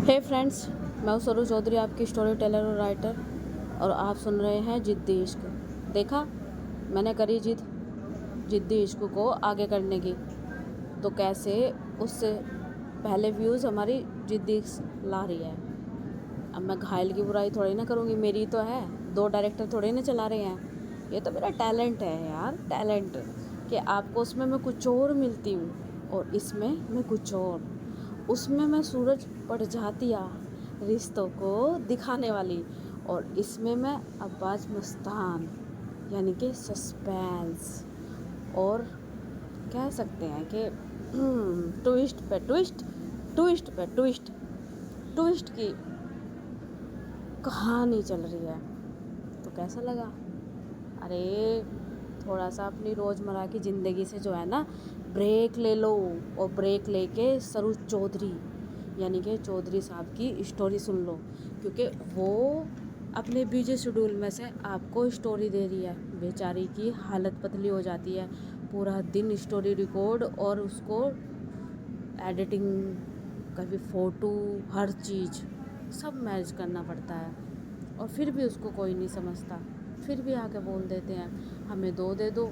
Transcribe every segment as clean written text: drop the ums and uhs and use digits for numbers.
हे friends, मैं हूँ सरू चौधरी, आपकी स्टोरी टेलर और राइटर, और आप सुन रहे हैं जिद्दी इश्क। देखा, मैंने करी जिद्दी इश्क को आगे करने की, तो कैसे उससे पहले व्यूज़ हमारी जिद्दी इश्क ला रही है। अब मैं घायल की बुराई थोड़ी ना करूँगी, मेरी तो है, दो डायरेक्टर थोड़े ना चला रहे हैं। ये तो मेरा टैलेंट है यार, टैलेंट, कि आपको उसमें मैं कुछ और मिलती हूँ और इसमें मैं कुछ और। उसमें मैं सूरज पड़ जातिया रिश्तों को दिखाने वाली, और इसमें मैं अब्बास मस्तान यानी कि सस्पेंस, और कह सकते हैं कि ट्विस्ट पे ट्विस्ट, ट्विस्ट पे ट्विस्ट, ट्विस्ट की कहानी चल रही है। तो कैसा लगा? अरे थोड़ा सा अपनी रोज़मर्रा की ज़िंदगी से जो है ना ब्रेक ले लो, और ब्रेक लेके सरू चौधरी यानी कि चौधरी साहब की स्टोरी सुन लो, क्योंकि वो अपने बिजी शेड्यूल में से आपको स्टोरी दे रही है। बेचारी की हालत पतली हो जाती है, पूरा दिन स्टोरी रिकॉर्ड और उसको एडिटिंग, कभी फ़ोटो, हर चीज़ सब मैनेज करना पड़ता है, और फिर भी उसको कोई नहीं समझता। फिर भी आके बोल देते हैं हमें दे दो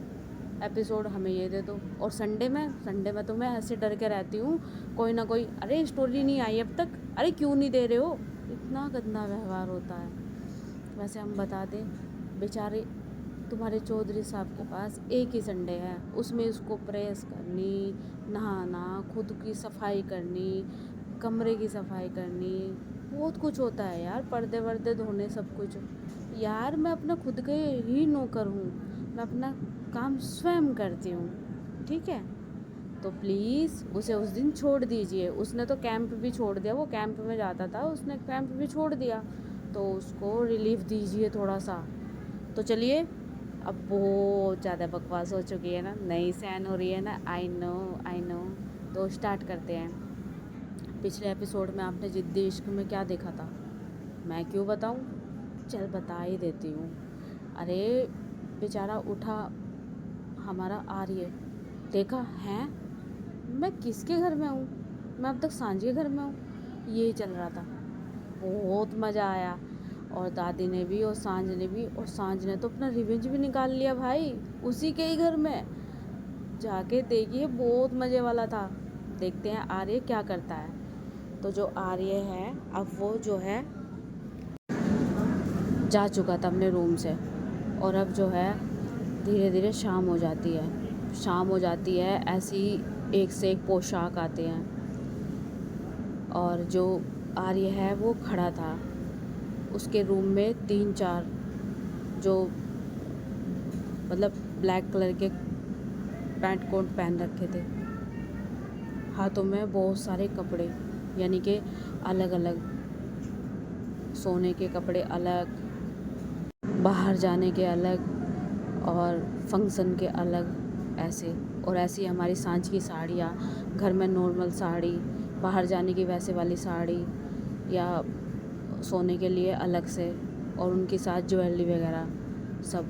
एपिसोड, हमें ये दे दो। और संडे में तो मैं ऐसे डर के रहती हूँ, कोई ना कोई, अरे स्टोरी नहीं आई अब तक, अरे क्यों नहीं दे रहे हो। इतना गंदा व्यवहार होता है। वैसे हम बता दें, बेचारे तुम्हारे चौधरी साहब के पास एक ही संडे है, उसमें उसको प्रेस करनी, नहाना, खुद की सफाई करनी, कमरे की सफाई करनी, बहुत कुछ होता है यार, पर्दे वर्दे धोने, सब कुछ। यार मैं अपना खुद के ही नौकर हूँ, मैं अपना काम स्वयं करती हूँ, ठीक है। तो प्लीज़ उसे उस दिन छोड़ दीजिए। उसने तो कैंप भी छोड़ दिया, वो कैंप में जाता था, उसने कैंप भी छोड़ दिया, तो उसको रिलीफ दीजिए थोड़ा सा। तो चलिए, अब बहुत ज़्यादा बकवास हो चुकी है ना, नई सहन हो रही है ना, आई नो। तो स्टार्ट करते हैं। पिछले एपिसोड में आपने जिद्दी इश्क में क्या देखा था, मैं क्यों बताऊं, चल बता ही देती हूँ। अरे बेचारा उठा हमारा आर्य, देखा है मैं किसके घर में हूँ, मैं अब तक सांझ के घर में हूँ, यही चल रहा था। बहुत मज़ा आया, और दादी ने भी और सांझ ने भी, और सांझ ने तो अपना रिवेंज भी निकाल लिया भाई, उसी के ही घर में जाके। देखिए बहुत मज़े वाला था। देखते हैं आर्य क्या करता है। तो जो आर्य है, अब वो जो है जा चुका था अपने रूम से, और अब जो है धीरे धीरे शाम हो जाती है, शाम हो जाती है, ऐसी एक से एक पोशाक आते हैं, और जो आर्य है वो खड़ा था, उसके रूम में 3-4 जो मतलब ब्लैक कलर के पैंट कोट पहन रखे थे, हाथों में बहुत सारे कपड़े, यानी कि अलग अलग, सोने के कपड़े अलग, बाहर जाने के अलग, और फंक्शन के अलग, ऐसे। और ऐसी हमारी सांझ की साड़ियाँ, घर में नॉर्मल साड़ी, बाहर जाने की वैसे वाली साड़ी, या सोने के लिए अलग से, और उनके साथ ज्वेलरी वगैरह सब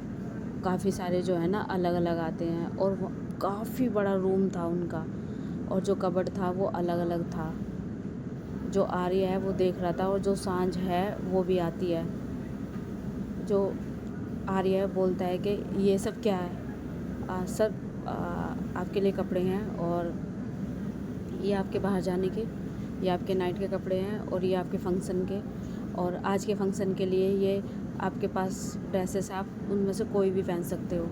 काफ़ी सारे जो है ना अलग अलग आते हैं। और वो काफ़ी बड़ा रूम था उनका, और जो कबर्ड था वो अलग अलग था। जो आर्य है वो देख रहा था, और जो सांझ है वो भी आती है। जो आर्य बोलता है कि ये सब क्या है, सर आपके लिए कपड़े हैं, और ये आपके बाहर जाने के, ये आपके नाइट के कपड़े हैं, और ये आपके फंक्शन के, और आज के फंक्शन के लिए ये आपके पास ड्रेसेस हैं, आप उनमें से कोई भी पहन सकते हो।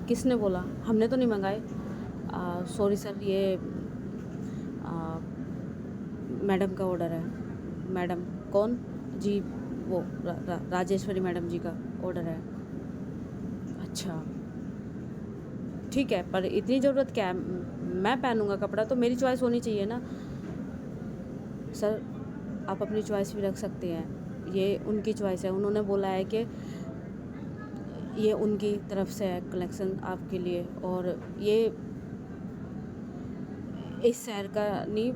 किसने बोला? हमने तो नहीं मंगाए। सॉरी सर, ये मैडम का ऑर्डर है। मैडम कौन जी? वो राजेश्वरी मैडम जी का ऑर्डर है। अच्छा ठीक है, पर इतनी ज़रूरत क्या है, मैं पहनूंगा कपड़ा तो मेरी चॉइस होनी चाहिए ना। सर आप अपनी चॉइस भी रख सकते हैं, ये उनकी चॉइस है, उन्होंने बोला है कि ये उनकी तरफ से है कलेक्शन आपके लिए, और ये इस शहर का नहीं,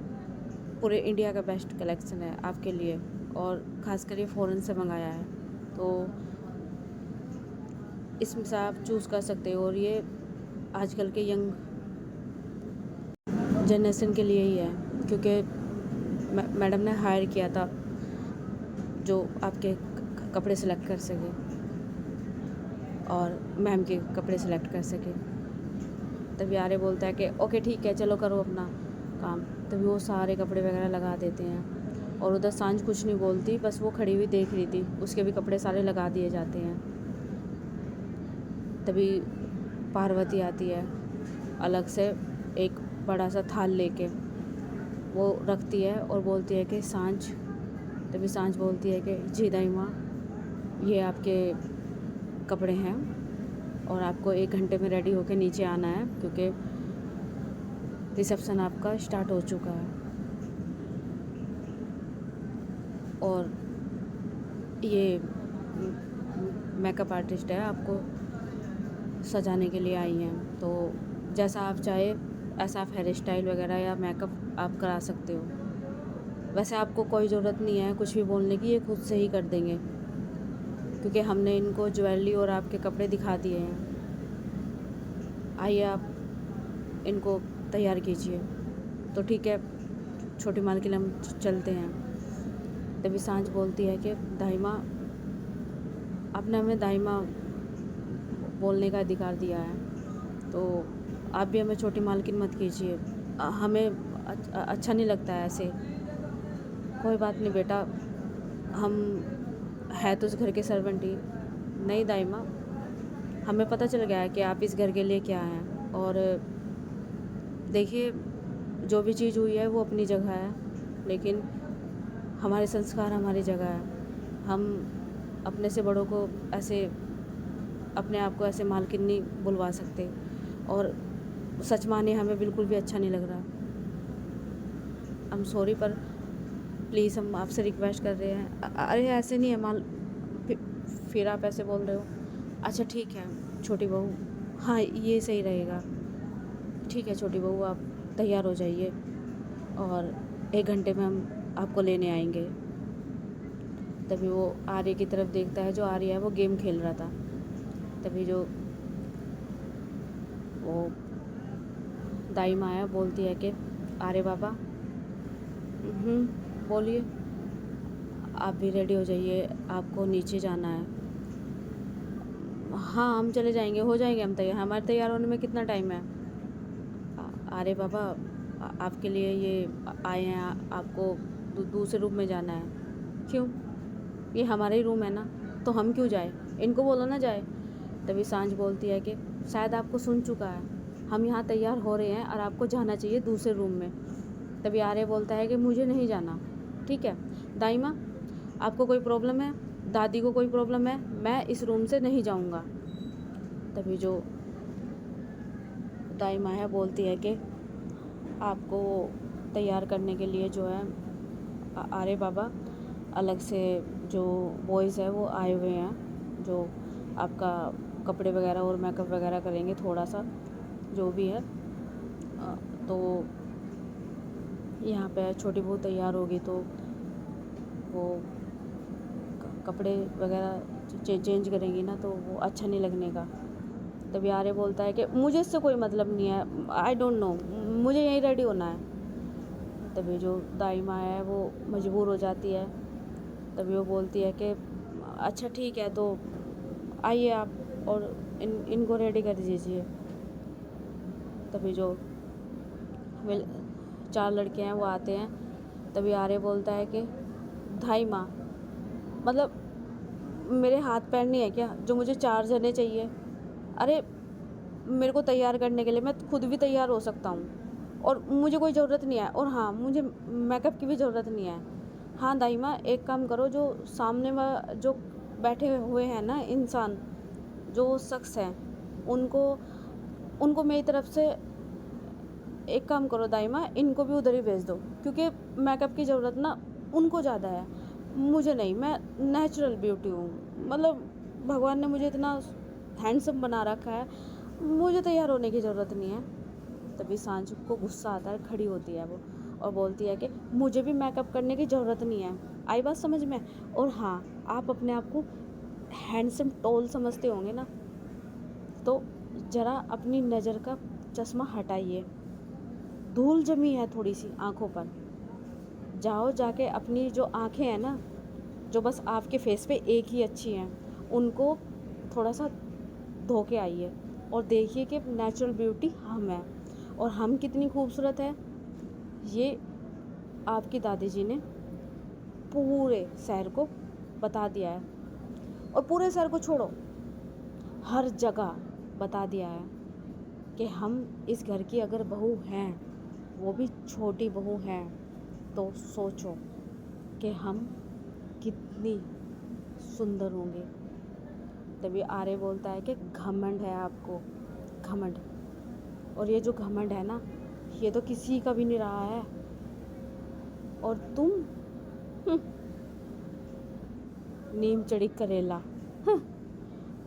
पूरे इंडिया का बेस्ट कलेक्शन है आपके लिए, और ख़ासकर ये फ़ॉरेन से मंगाया है, तो इसमें से आप चूज़ कर सकते हो। और ये आजकल के यंग जनरेशन के लिए ही है, क्योंकि मैडम ने हायर किया था जो आपके कपड़े सेलेक्ट कर सके और मैम के कपड़े सेलेक्ट कर सके। तभी आर्य बोलता है कि ओके ठीक है चलो करो अपना काम। तभी वो सारे कपड़े वगैरह लगा देते हैं और उधर सांझ कुछ नहीं बोलती, बस वो खड़ी हुई देख रही थी, उसके भी कपड़े सारे लगा दिए जाते हैं। तभी पार्वती आती है अलग से एक बड़ा सा थाल लेके, वो रखती है और बोलती है कि सांझ। तभी सांझ बोलती है कि जी दाई माँ, ये आपके कपड़े हैं और आपको 1 घंटे में रेडी होके नीचे आना है क्योंकि रिसेप्शन आपका स्टार्ट हो चुका है और ये मेकअप आर्टिस्ट है, आपको सजाने के लिए आई हैं, तो जैसा आप चाहे ऐसा आप हेयर स्टाइल वगैरह या मेकअप आप करा सकते हो। वैसे आपको कोई ज़रूरत नहीं है कुछ भी बोलने की, ये खुद से ही कर देंगे क्योंकि हमने इनको ज्वेलरी और आपके कपड़े दिखा दिए हैं। आइए आप इनको तैयार कीजिए। तो ठीक है छोटी मालकिन, हम चलते हैं। तभी सांझ बोलती है कि दाई माँ, आपने हमें दाई माँ बोलने का अधिकार दिया है, तो आप भी हमें छोटी मालकिन मत कीजिए, हमें अच्छा नहीं लगता है ऐसे। कोई बात नहीं बेटा, हम है तो इस घर के सर्वेंट ही। नहीं दाई माँ, हमें पता चल गया है कि आप इस घर के लिए क्या हैं, और देखिए जो भी चीज़ हुई है वो अपनी जगह है, लेकिन हमारे संस्कार हमारी जगह है। हम अपने से बड़ों को ऐसे, अपने आप को ऐसे मालकिन नहीं बुलवा सकते, और सच माने हमें बिल्कुल भी अच्छा नहीं लग रहा। आई एम सॉरी, पर प्लीज़ हम आपसे रिक्वेस्ट कर रहे हैं। अरे ऐसे नहीं है फिर आप ऐसे बोल रहे हो। अच्छा ठीक है छोटी बहू, हाँ ये सही रहेगा। ठीक है छोटी बहू, आप तैयार हो जाइए और 1 घंटे में हम आपको लेने आएंगे। तभी वो आर्य की तरफ देखता है, जो आर्य है वो गेम खेल रहा था। तभी जो वो दाई माँ है बोलती है कि आर्य बाबा, बोलिए। आप भी रेडी हो जाइए, आपको नीचे जाना है। हाँ हम चले जाएंगे, हो जाएंगे हम तैयार, हमारे तैयार होने में कितना टाइम है। अरे बाबा, आपके लिए ये आए हैं, आपको दूसरे रूम में जाना है। क्यों? ये हमारा ही रूम है ना, तो हम क्यों जाए, इनको बोलो ना जाए। तभी सांझ बोलती है कि शायद आपको सुन चुका है, हम यहाँ तैयार हो रहे हैं और आपको जाना चाहिए दूसरे रूम में। तभी आर्य बोलता है कि मुझे नहीं जाना। ठीक है दाई माँ, आपको कोई प्रॉब्लम है, दादी को कोई प्रॉब्लम है, मैं इस रूम से नहीं जाऊँगा। तभी जो दाई माँ है बोलती है कि आपको तैयार करने के लिए जो है आर्य बाबा अलग से जो बॉयज़ है वो आए हुए हैं, जो आपका कपड़े वगैरह और मेकअप वगैरह करेंगे, थोड़ा सा जो भी है। तो यहाँ पे छोटी बहू तैयार होगी तो वो कपड़े वगैरह चेंज करेंगी ना, तो वो अच्छा नहीं लगने का। तभी आर्य बोलता है कि मुझे इससे कोई मतलब नहीं है, आई डोंट नो, मुझे यहीं रेडी होना है। तभी जो दाई माँ है वो मजबूर हो जाती है। तभी वो बोलती है कि अच्छा ठीक है, तो आइए आप और इनको रेडी कर दीजिए। तभी जो 4 लड़के हैं वो आते हैं। तभी आर्य बोलता है कि दाई माँ, मतलब मेरे हाथ पैर नहीं है क्या जो मुझे 4 जने चाहिए? अरे मेरे को तैयार करने के लिए मैं खुद भी तैयार हो सकता हूँ, और मुझे कोई ज़रूरत नहीं है, और हाँ मुझे मेकअप की भी ज़रूरत नहीं है। हाँ दाई माँ, एक काम करो, जो सामने जो बैठे हुए हैं ना इंसान, जो शख्स हैं, उनको मेरी तरफ से एक काम करो दाई माँ, इनको भी उधर ही भेज दो, क्योंकि मेकअप की ज़रूरत ना उनको ज़्यादा है, मुझे नहीं। मैं नेचुरल ब्यूटी हूँ, मतलब भगवान ने मुझे इतना हैंडसम बना रखा है, मुझे तैयार होने की ज़रूरत नहीं है। तभी सांझ को गुस्सा आता है, खड़ी होती है वो और बोलती है कि मुझे भी मेकअप करने की ज़रूरत नहीं है। आई बात समझ में? और हाँ, आप अपने आप को हैंडसम टॉल समझते होंगे ना, तो ज़रा अपनी नज़र का चश्मा हटाइए, धूल जमी है थोड़ी सी आँखों पर, जाओ जाके अपनी जो आँखें हैं ना, जो बस आपके फेस पे एक ही अच्छी हैं, उनको थोड़ा सा धो के आइए और देखिए कि नेचुरल ब्यूटी हम हैं और हम कितनी खूबसूरत है। ये आपकी दादी जी ने पूरे शहर को बता दिया है, और पूरे शहर को छोड़ो, हर जगह बता दिया है कि हम इस घर की अगर बहू हैं, वो भी छोटी बहू हैं, तो सोचो कि हम कितनी सुंदर होंगे। तभी आर्य बोलता है कि घमंड है आपको, घमंड। और ये जो घमंड है ना, ये तो किसी का भी नहीं रहा है, और तुम नीम चढ़ी करेला।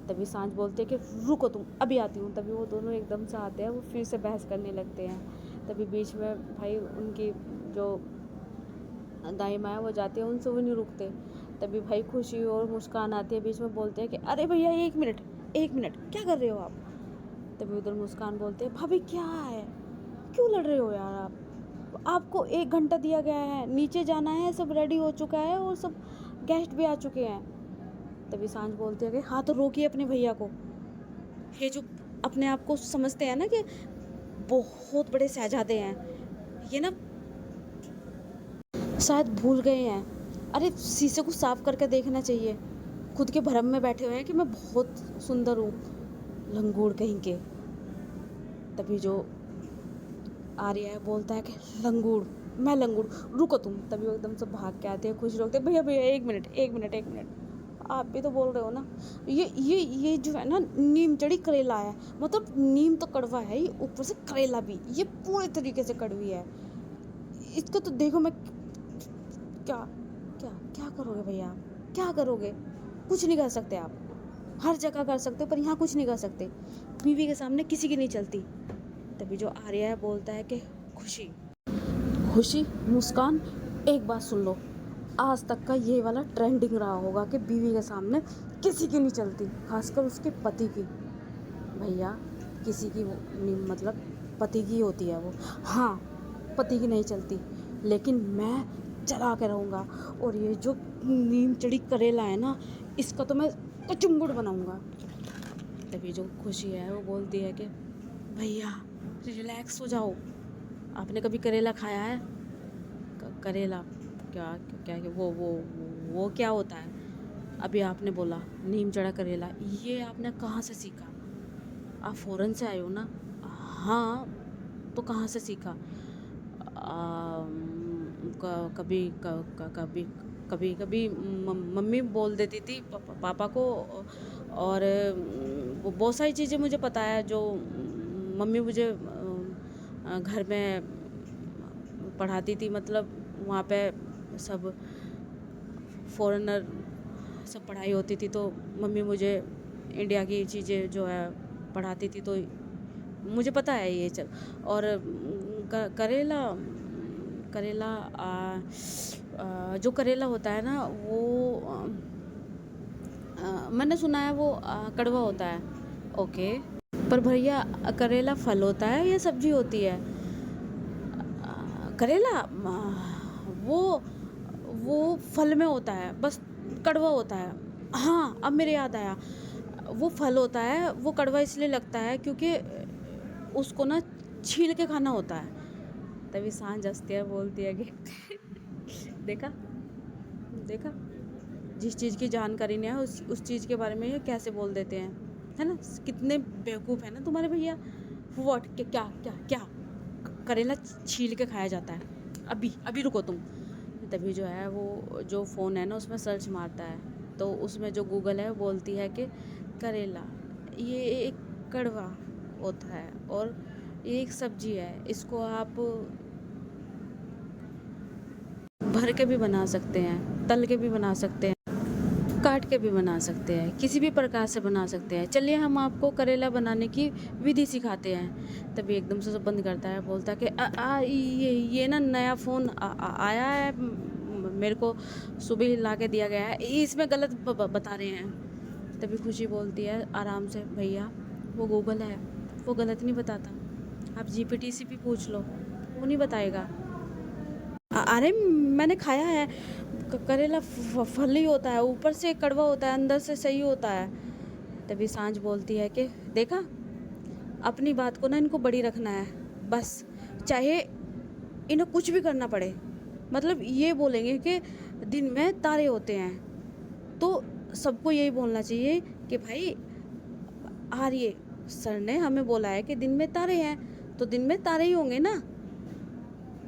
तभी सांझ बोलते हैं कि रुको तुम, अभी आती हूँ। तभी वो दोनों एकदम से आते हैं, वो फिर से बहस करने लगते हैं। तभी बीच में भाई उनकी जो दाई माँ है वो जाती है, उनसे वो नहीं रुकते। तभी भाई खुशी और मुस्कान आती है, बीच में बोलते हैं कि अरे भैया एक मिनट, एक मिनट, क्या कर रहे हो आप। तभी उधर मुस्कान बोलते हैं भाभी क्या है, क्यों लड़ रहे हो यार आपको 1 घंटा दिया गया है, नीचे जाना है, सब रेडी हो चुका है और सब गेस्ट भी आ चुके हैं। तभी सांझ बोलते हैं कि हाँ तो रोकिए अपने भैया को। ये जो अपने आप को समझते हैं ना कि बहुत बड़े शहजादे हैं, ये ना शायद भूल गए हैं। अरे शीशे को साफ करके देखना चाहिए, खुद के भरम में बैठे हुए हैं कि मैं बहुत सुंदर हूँ, लंगूड़ कहीं के। तभी जो आर्य है बोलता है कि लंगूड़, मैं लंगूड़, रुको तुम। तभी वो एकदम से भाग के आते हैं, खुश रोकते भैया भैया एक मिनट, एक मिनट, एक मिनट, आप भी तो बोल रहे हो ना। ये जो है ना, नीम चढ़ी करेला है, मतलब नीम तो कड़वा है ही, ऊपर से करेला भी, ये पूरे तरीके से कड़वी है। इसको तो देखो, मैं क्या क्या क्या करोगे भैया आप, क्या करोगे। कुछ नहीं कर सकते आप, हर जगह कर सकते हो पर यहाँ कुछ नहीं कर सकते, बीवी के सामने किसी की नहीं चलती। तभी जो आर्या है बोलता है कि खुशी, खुशी, मुस्कान, एक बात सुन लो, आज तक का ये वाला ट्रेंडिंग रहा होगा कि बीवी के सामने किसी की नहीं चलती, खासकर उसके पति की। भैया किसी की वो नहीं, मतलब पति की होती है वो, हाँ पति की नहीं चलती, लेकिन मैं चला के रहूँगा। और ये जो नीम चढ़ी करेला है ना, इसका तो मैं कचुम्बड़ बनाऊँगा। तभी जो खुशी है वो बोलती है कि भैया रिलैक्स हो जाओ, आपने कभी करेला खाया है। करेला क्या क्या क्या वो क्या होता है। अभी आपने बोला नीम चढ़ा करेला, ये आपने कहाँ से सीखा। आप फ़ॉरेन से आए हो ना। हाँ तो कहाँ से सीखा। कभी कभी कभी कभी मम्मी बोल देती थी पापा को, और वो बहुत सारी चीज़ें मुझे पता है जो मम्मी मुझे घर में पढ़ाती थी। मतलब वहाँ पे सब फॉरेनर सब पढ़ाई होती थी, तो मम्मी मुझे इंडिया की चीज़ें जो है पढ़ाती थी, तो मुझे पता है ये सब। और करेला करेला जो करेला होता है ना, वो मैंने सुना है वो कड़वा होता है। ओके, पर भैया करेला फल होता है या सब्जी होती है। करेला वो फल में होता है, बस कड़वा होता है। हाँ अब मेरे याद आया, वो फल होता है, वो कड़वा इसलिए लगता है क्योंकि उसको ना छील के खाना होता है। तभी सांझ हंसती है, बोलती है कि देखा देखा, जिस चीज़ की जानकारी नहीं है उस चीज़ के बारे में ये कैसे बोल देते हैं, है ना। कितने बेवकूफ़ है ना तुम्हारे भैया। व्हाट, क्या क्या क्या करेला छील के खाया जाता है। अभी अभी रुको तुम। तभी जो है वो जो फ़ोन है ना, उसमें सर्च मारता है, तो उसमें जो गूगल है वो बोलती है कि करेला ये एक कड़वा होता है और ये एक सब्जी है, इसको आप भर के भी बना सकते हैं, तल के भी बना सकते हैं, काट के भी बना सकते हैं, किसी भी प्रकार से बना सकते हैं। चलिए हम आपको करेला बनाने की विधि सिखाते हैं। तभी एकदम से सब बंद करता है, बोलता है कि ये ना नया फ़ोन आया है, मेरे को सुबह ही ला के दिया गया है, इसमें गलत बता रहे हैं। तभी खुशी बोलती है आराम से, भैया वो गूगल है, वो गलत नहीं बताता, आप जीपीटी से भी पूछ लो, वो नहीं बताएगा। अरे मैंने खाया है, करेला फल ही होता है, ऊपर से कड़वा होता है, अंदर से सही होता है। तभी सांझ बोलती है कि देखा, अपनी बात को ना इनको बड़ी रखना है बस, चाहे इन्हें कुछ भी करना पड़े। मतलब ये बोलेंगे कि दिन में तारे होते हैं, तो सबको यही बोलना चाहिए कि भाई आर्य सर ने हमें बोला है कि दिन में तारे हैं, तो दिन में तारे ही होंगे ना।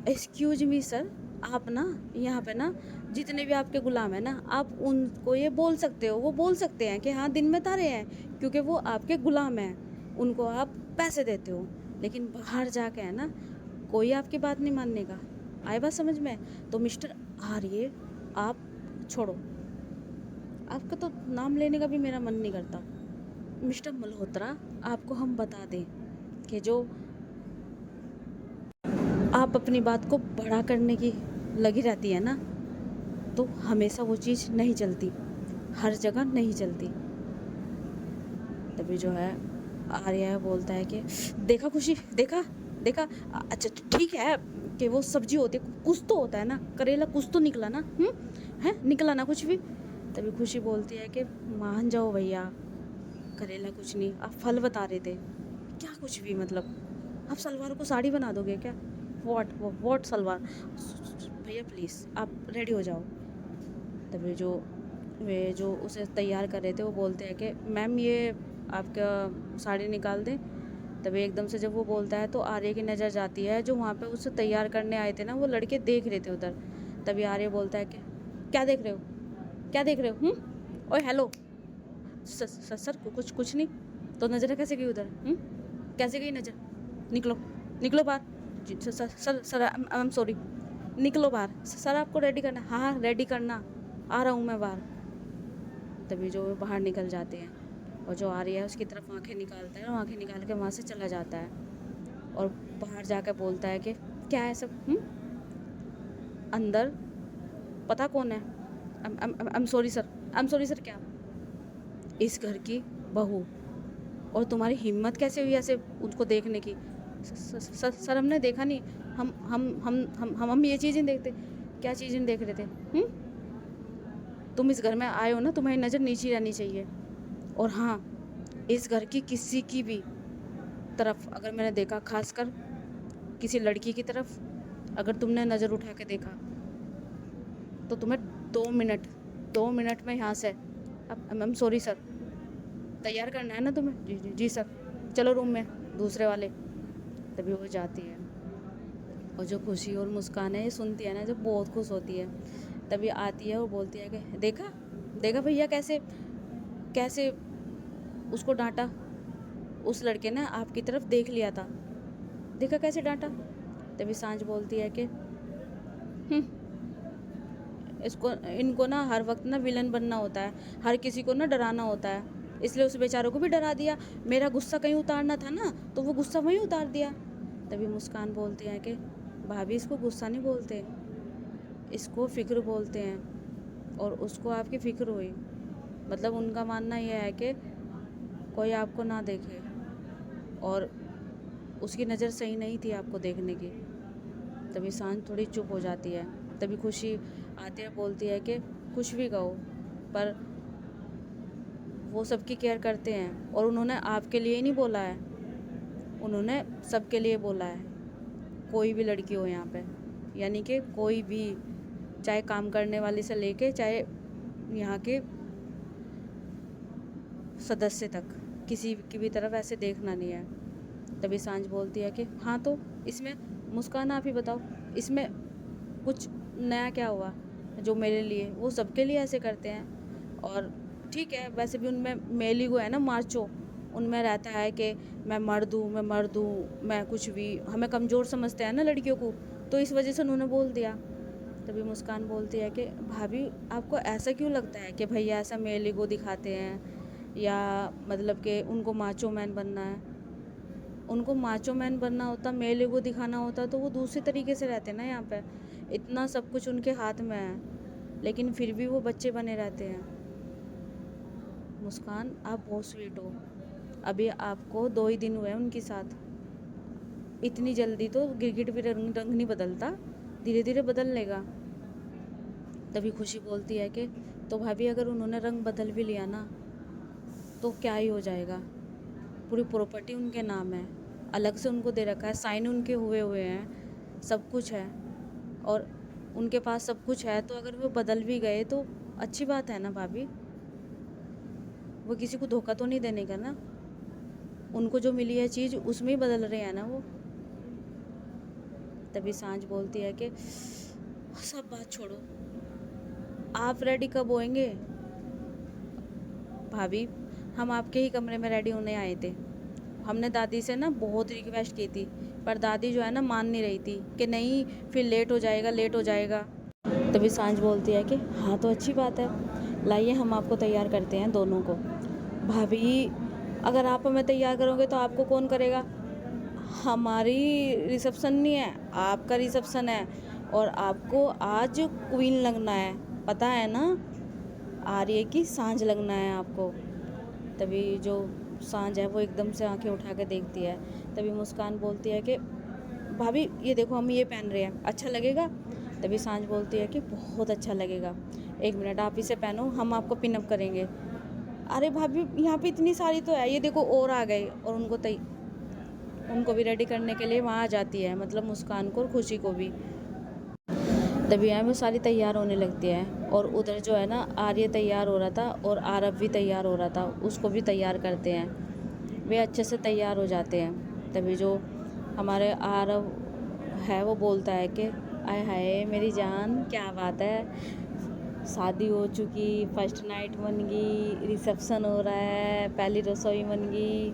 एक्सक्यूज मी सर, आप ना यहाँ पे ना जितने भी आपके गुलाम हैं ना, आप उनको ये बोल सकते हो, वो बोल सकते हैं कि हाँ दिन में तारे हैं, क्योंकि वो आपके गुलाम हैं, उनको आप पैसे देते हो। लेकिन बाहर जाके है ना, कोई आपकी बात नहीं मानने का। आए बात समझ में? तो मिस्टर आर्य, आप छोड़ो, आपका तो नाम लेने का भी मेरा मन नहीं करता। मिस्टर मल्होत्रा, आपको हम बता दें कि जो आप अपनी बात को बड़ा करने की लगी रहती है ना, तो हमेशा वो चीज़ नहीं चलती, हर जगह नहीं चलती। तभी जो है आर्या बोलता है कि देखा खुशी, देखा देखा, अच्छा ठीक है कि वो सब्जी होती है, कुछ तो होता है ना, करेला कुछ तो निकला ना, है निकला ना कुछ भी। तभी खुशी बोलती है कि मान जाओ भैया, करेला कुछ नहीं, आप फल बता रहे थे क्या, कुछ भी मतलब आप सलवार को साड़ी बना दोगे क्या? वॉट सलवार? भैया प्लीज़ आप रेडी हो जाओ। तभी जो वे जो उसे तैयार कर रहे थे वो बोलते हैं कि मैम ये आपका साड़ी निकाल दें। तभी एकदम से जब वो बोलता है तो आर्य की नज़र जाती है, जो वहाँ पे उसे तैयार करने आए थे ना, वो लड़के देख रहे थे उधर। तभी आर्य बोलता है कि क्या देख रहे हो, क्या देख रहे हो? ओए हेलो सर, कुछ नहीं। तो नज़र कैसे गई उधर? कैसे गई नज़र? निकलो निकलो बाहर। सर आई एम सॉरी, निकलो बाहर। सर आपको रेडी करना? हाँ रेडी करना, आ रहा हूँ मैं बाहर। तभी जो बाहर निकल जाते हैं, और जो आ रही है उसकी तरफ आंखें निकालता है, और आंखें निकाल के वहाँ से चला जाता है, और बाहर जाकर बोलता है कि क्या है सब? अंदर पता कौन है? I am sorry sir, I am sorry sir. क्या? इस घर की बहू, और तुम्हारी हिम्मत कैसे हुई ऐसे उनको देखने की? सर हमने देखा नहीं, हम ये चीज़ें देखते। क्या चीज़ें देख रहे थे? तुम इस घर में आए हो ना, तुम्हारी नज़र नीचे रहनी चाहिए। और हाँ, इस घर की किसी की भी तरफ अगर मैंने देखा, खासकर किसी लड़की की तरफ अगर तुमने नज़र उठा के देखा, तो तुम्हें 2 मिनट में यहाँ से, अब आई एम सॉरी सर, तैयार करना है ना तुम्हें? जी सर, चलो रूम में दूसरे वाले। तभी वो जाती है, और जो खुशी और मुस्कान है ये सुनती है ना, जब बहुत खुश होती है, तभी आती है और बोलती है कि देखा देखा भैया कैसे कैसे उसको डांटा, उस लड़के ने आपकी तरफ देख लिया था, देखा कैसे डांटा। तभी सांझ बोलती है कि इसको इनको ना हर वक्त ना विलन बनना होता है, हर किसी को ना डराना होता है, इसलिए उस बेचारों को भी डरा दिया। मेरा गुस्सा कहीं उतारना था ना, तो वो गुस्सा वहीं उतार दिया। तभी मुस्कान बोलती है कि भाभी इसको गुस्सा नहीं बोलते, इसको फ़िक्र बोलते हैं, और उसको आपकी फ़िक्र हुई। मतलब उनका मानना यह है कि कोई आपको ना देखे, और उसकी नज़र सही नहीं थी आपको देखने की। तभी सांझ थोड़ी चुप हो जाती है। तभी खुशी आती है, बोलती है कि कुछ भी कहो, पर वो सबकी केयर करते हैं, और उन्होंने आपके लिए ही नहीं बोला है, उन्होंने सबके लिए बोला है, कोई भी लड़की हो यहाँ पे, यानी कि कोई भी, चाहे काम करने वाली से लेके चाहे यहाँ के सदस्य तक, किसी की भी तरफ ऐसे देखना नहीं है। तभी सांझ बोलती है कि हाँ, तो इसमें मुस्कान आप ही बताओ, इसमें कुछ नया क्या हुआ जो मेरे लिए, वो सबके लिए ऐसे करते हैं। और ठीक है, वैसे भी उनमें मेल ईगो है ना, मार्चो, उनमें रहता है कि मैं मर्द हूँ, मैं कुछ भी, हमें कमज़ोर समझते हैं ना लड़कियों को, तो इस वजह से उन्होंने बोल दिया। तभी मुस्कान बोलती है कि भाभी आपको ऐसा क्यों लगता है कि भैया ऐसा मेल ईगो दिखाते हैं, या मतलब कि उनको माचो मैन बनना है? उनको माचो मैन बनना होता, मेल ईगो दिखाना होता, तो वो दूसरे तरीके से रहते ना यहाँ पे। इतना सब कुछ उनके हाथ में है, लेकिन फिर भी वो बच्चे बने रहते हैं। मुस्कान आप बहुत स्वीट हो, अभी आपको 2 ही दिन हुए हैं उनके साथ, इतनी जल्दी तो गिरगिट भी रंग नहीं बदलता, धीरे धीरे बदल लेगा। तभी खुशी बोलती है कि तो भाभी अगर उन्होंने रंग बदल भी लिया ना तो क्या ही हो जाएगा, पूरी प्रॉपर्टी उनके नाम है, अलग से उनको दे रखा है, साइन उनके हुए हुए हैं, सब कुछ है, और उनके पास सब कुछ है, तो अगर वो बदल भी गए तो अच्छी बात है ना भाभी। वो किसी को धोखा तो नहीं देने का ना, उनको जो मिली है चीज़ उसमें ही बदल रहे हैं ना वो। तभी सांझ बोलती है कि सब बात छोड़ो, आप रेडी कब होएंगे? भाभी हम आपके ही कमरे में रेडी होने आए थे, हमने दादी से ना बहुत रिक्वेस्ट की थी, पर दादी जो है ना मान नहीं रही थी कि नहीं फिर लेट हो जाएगा, लेट हो जाएगा। तभी सांझ बोलती है कि हाँ तो अच्छी बात है, लाइए हम आपको तैयार करते हैं दोनों को। भाभी अगर आप हमें तैयार करोगे तो आपको कौन करेगा? हमारी रिसेप्शन नहीं है, आपका रिसेप्शन है, और आपको आज क्वीन लगना है, पता है ना, आर्य की सांझ लगना है आपको। तभी जो सांझ है वो एकदम से आंखें उठा के देखती है। तभी मुस्कान बोलती है कि भाभी ये देखो हम ये पहन रहे हैं, अच्छा लगेगा? तभी सांझ बोलती है कि बहुत अच्छा लगेगा, एक मिनट आप इसे पहनो, हम आपको पिनअप करेंगे। अरे भाभी यहाँ पे इतनी सारी तो है, ये देखो और आ गए, और उनको भी रेडी करने के लिए वहाँ आ जाती है, मतलब मुस्कान को और खुशी को भी। तभी यहाँ वो सारी तैयार होने लगती है, और उधर जो है ना आर्य तैयार हो रहा था और आरव भी तैयार हो रहा था, उसको भी तैयार करते हैं, वे अच्छे से तैयार हो जाते हैं। तभी जो हमारे आरव है वो बोलता है कि आय हाय मेरी जान क्या बात है, शादी हो चुकी, फर्स्ट नाइट बन गई, रिसेप्शन हो रहा है, पहली रसोई बन गई,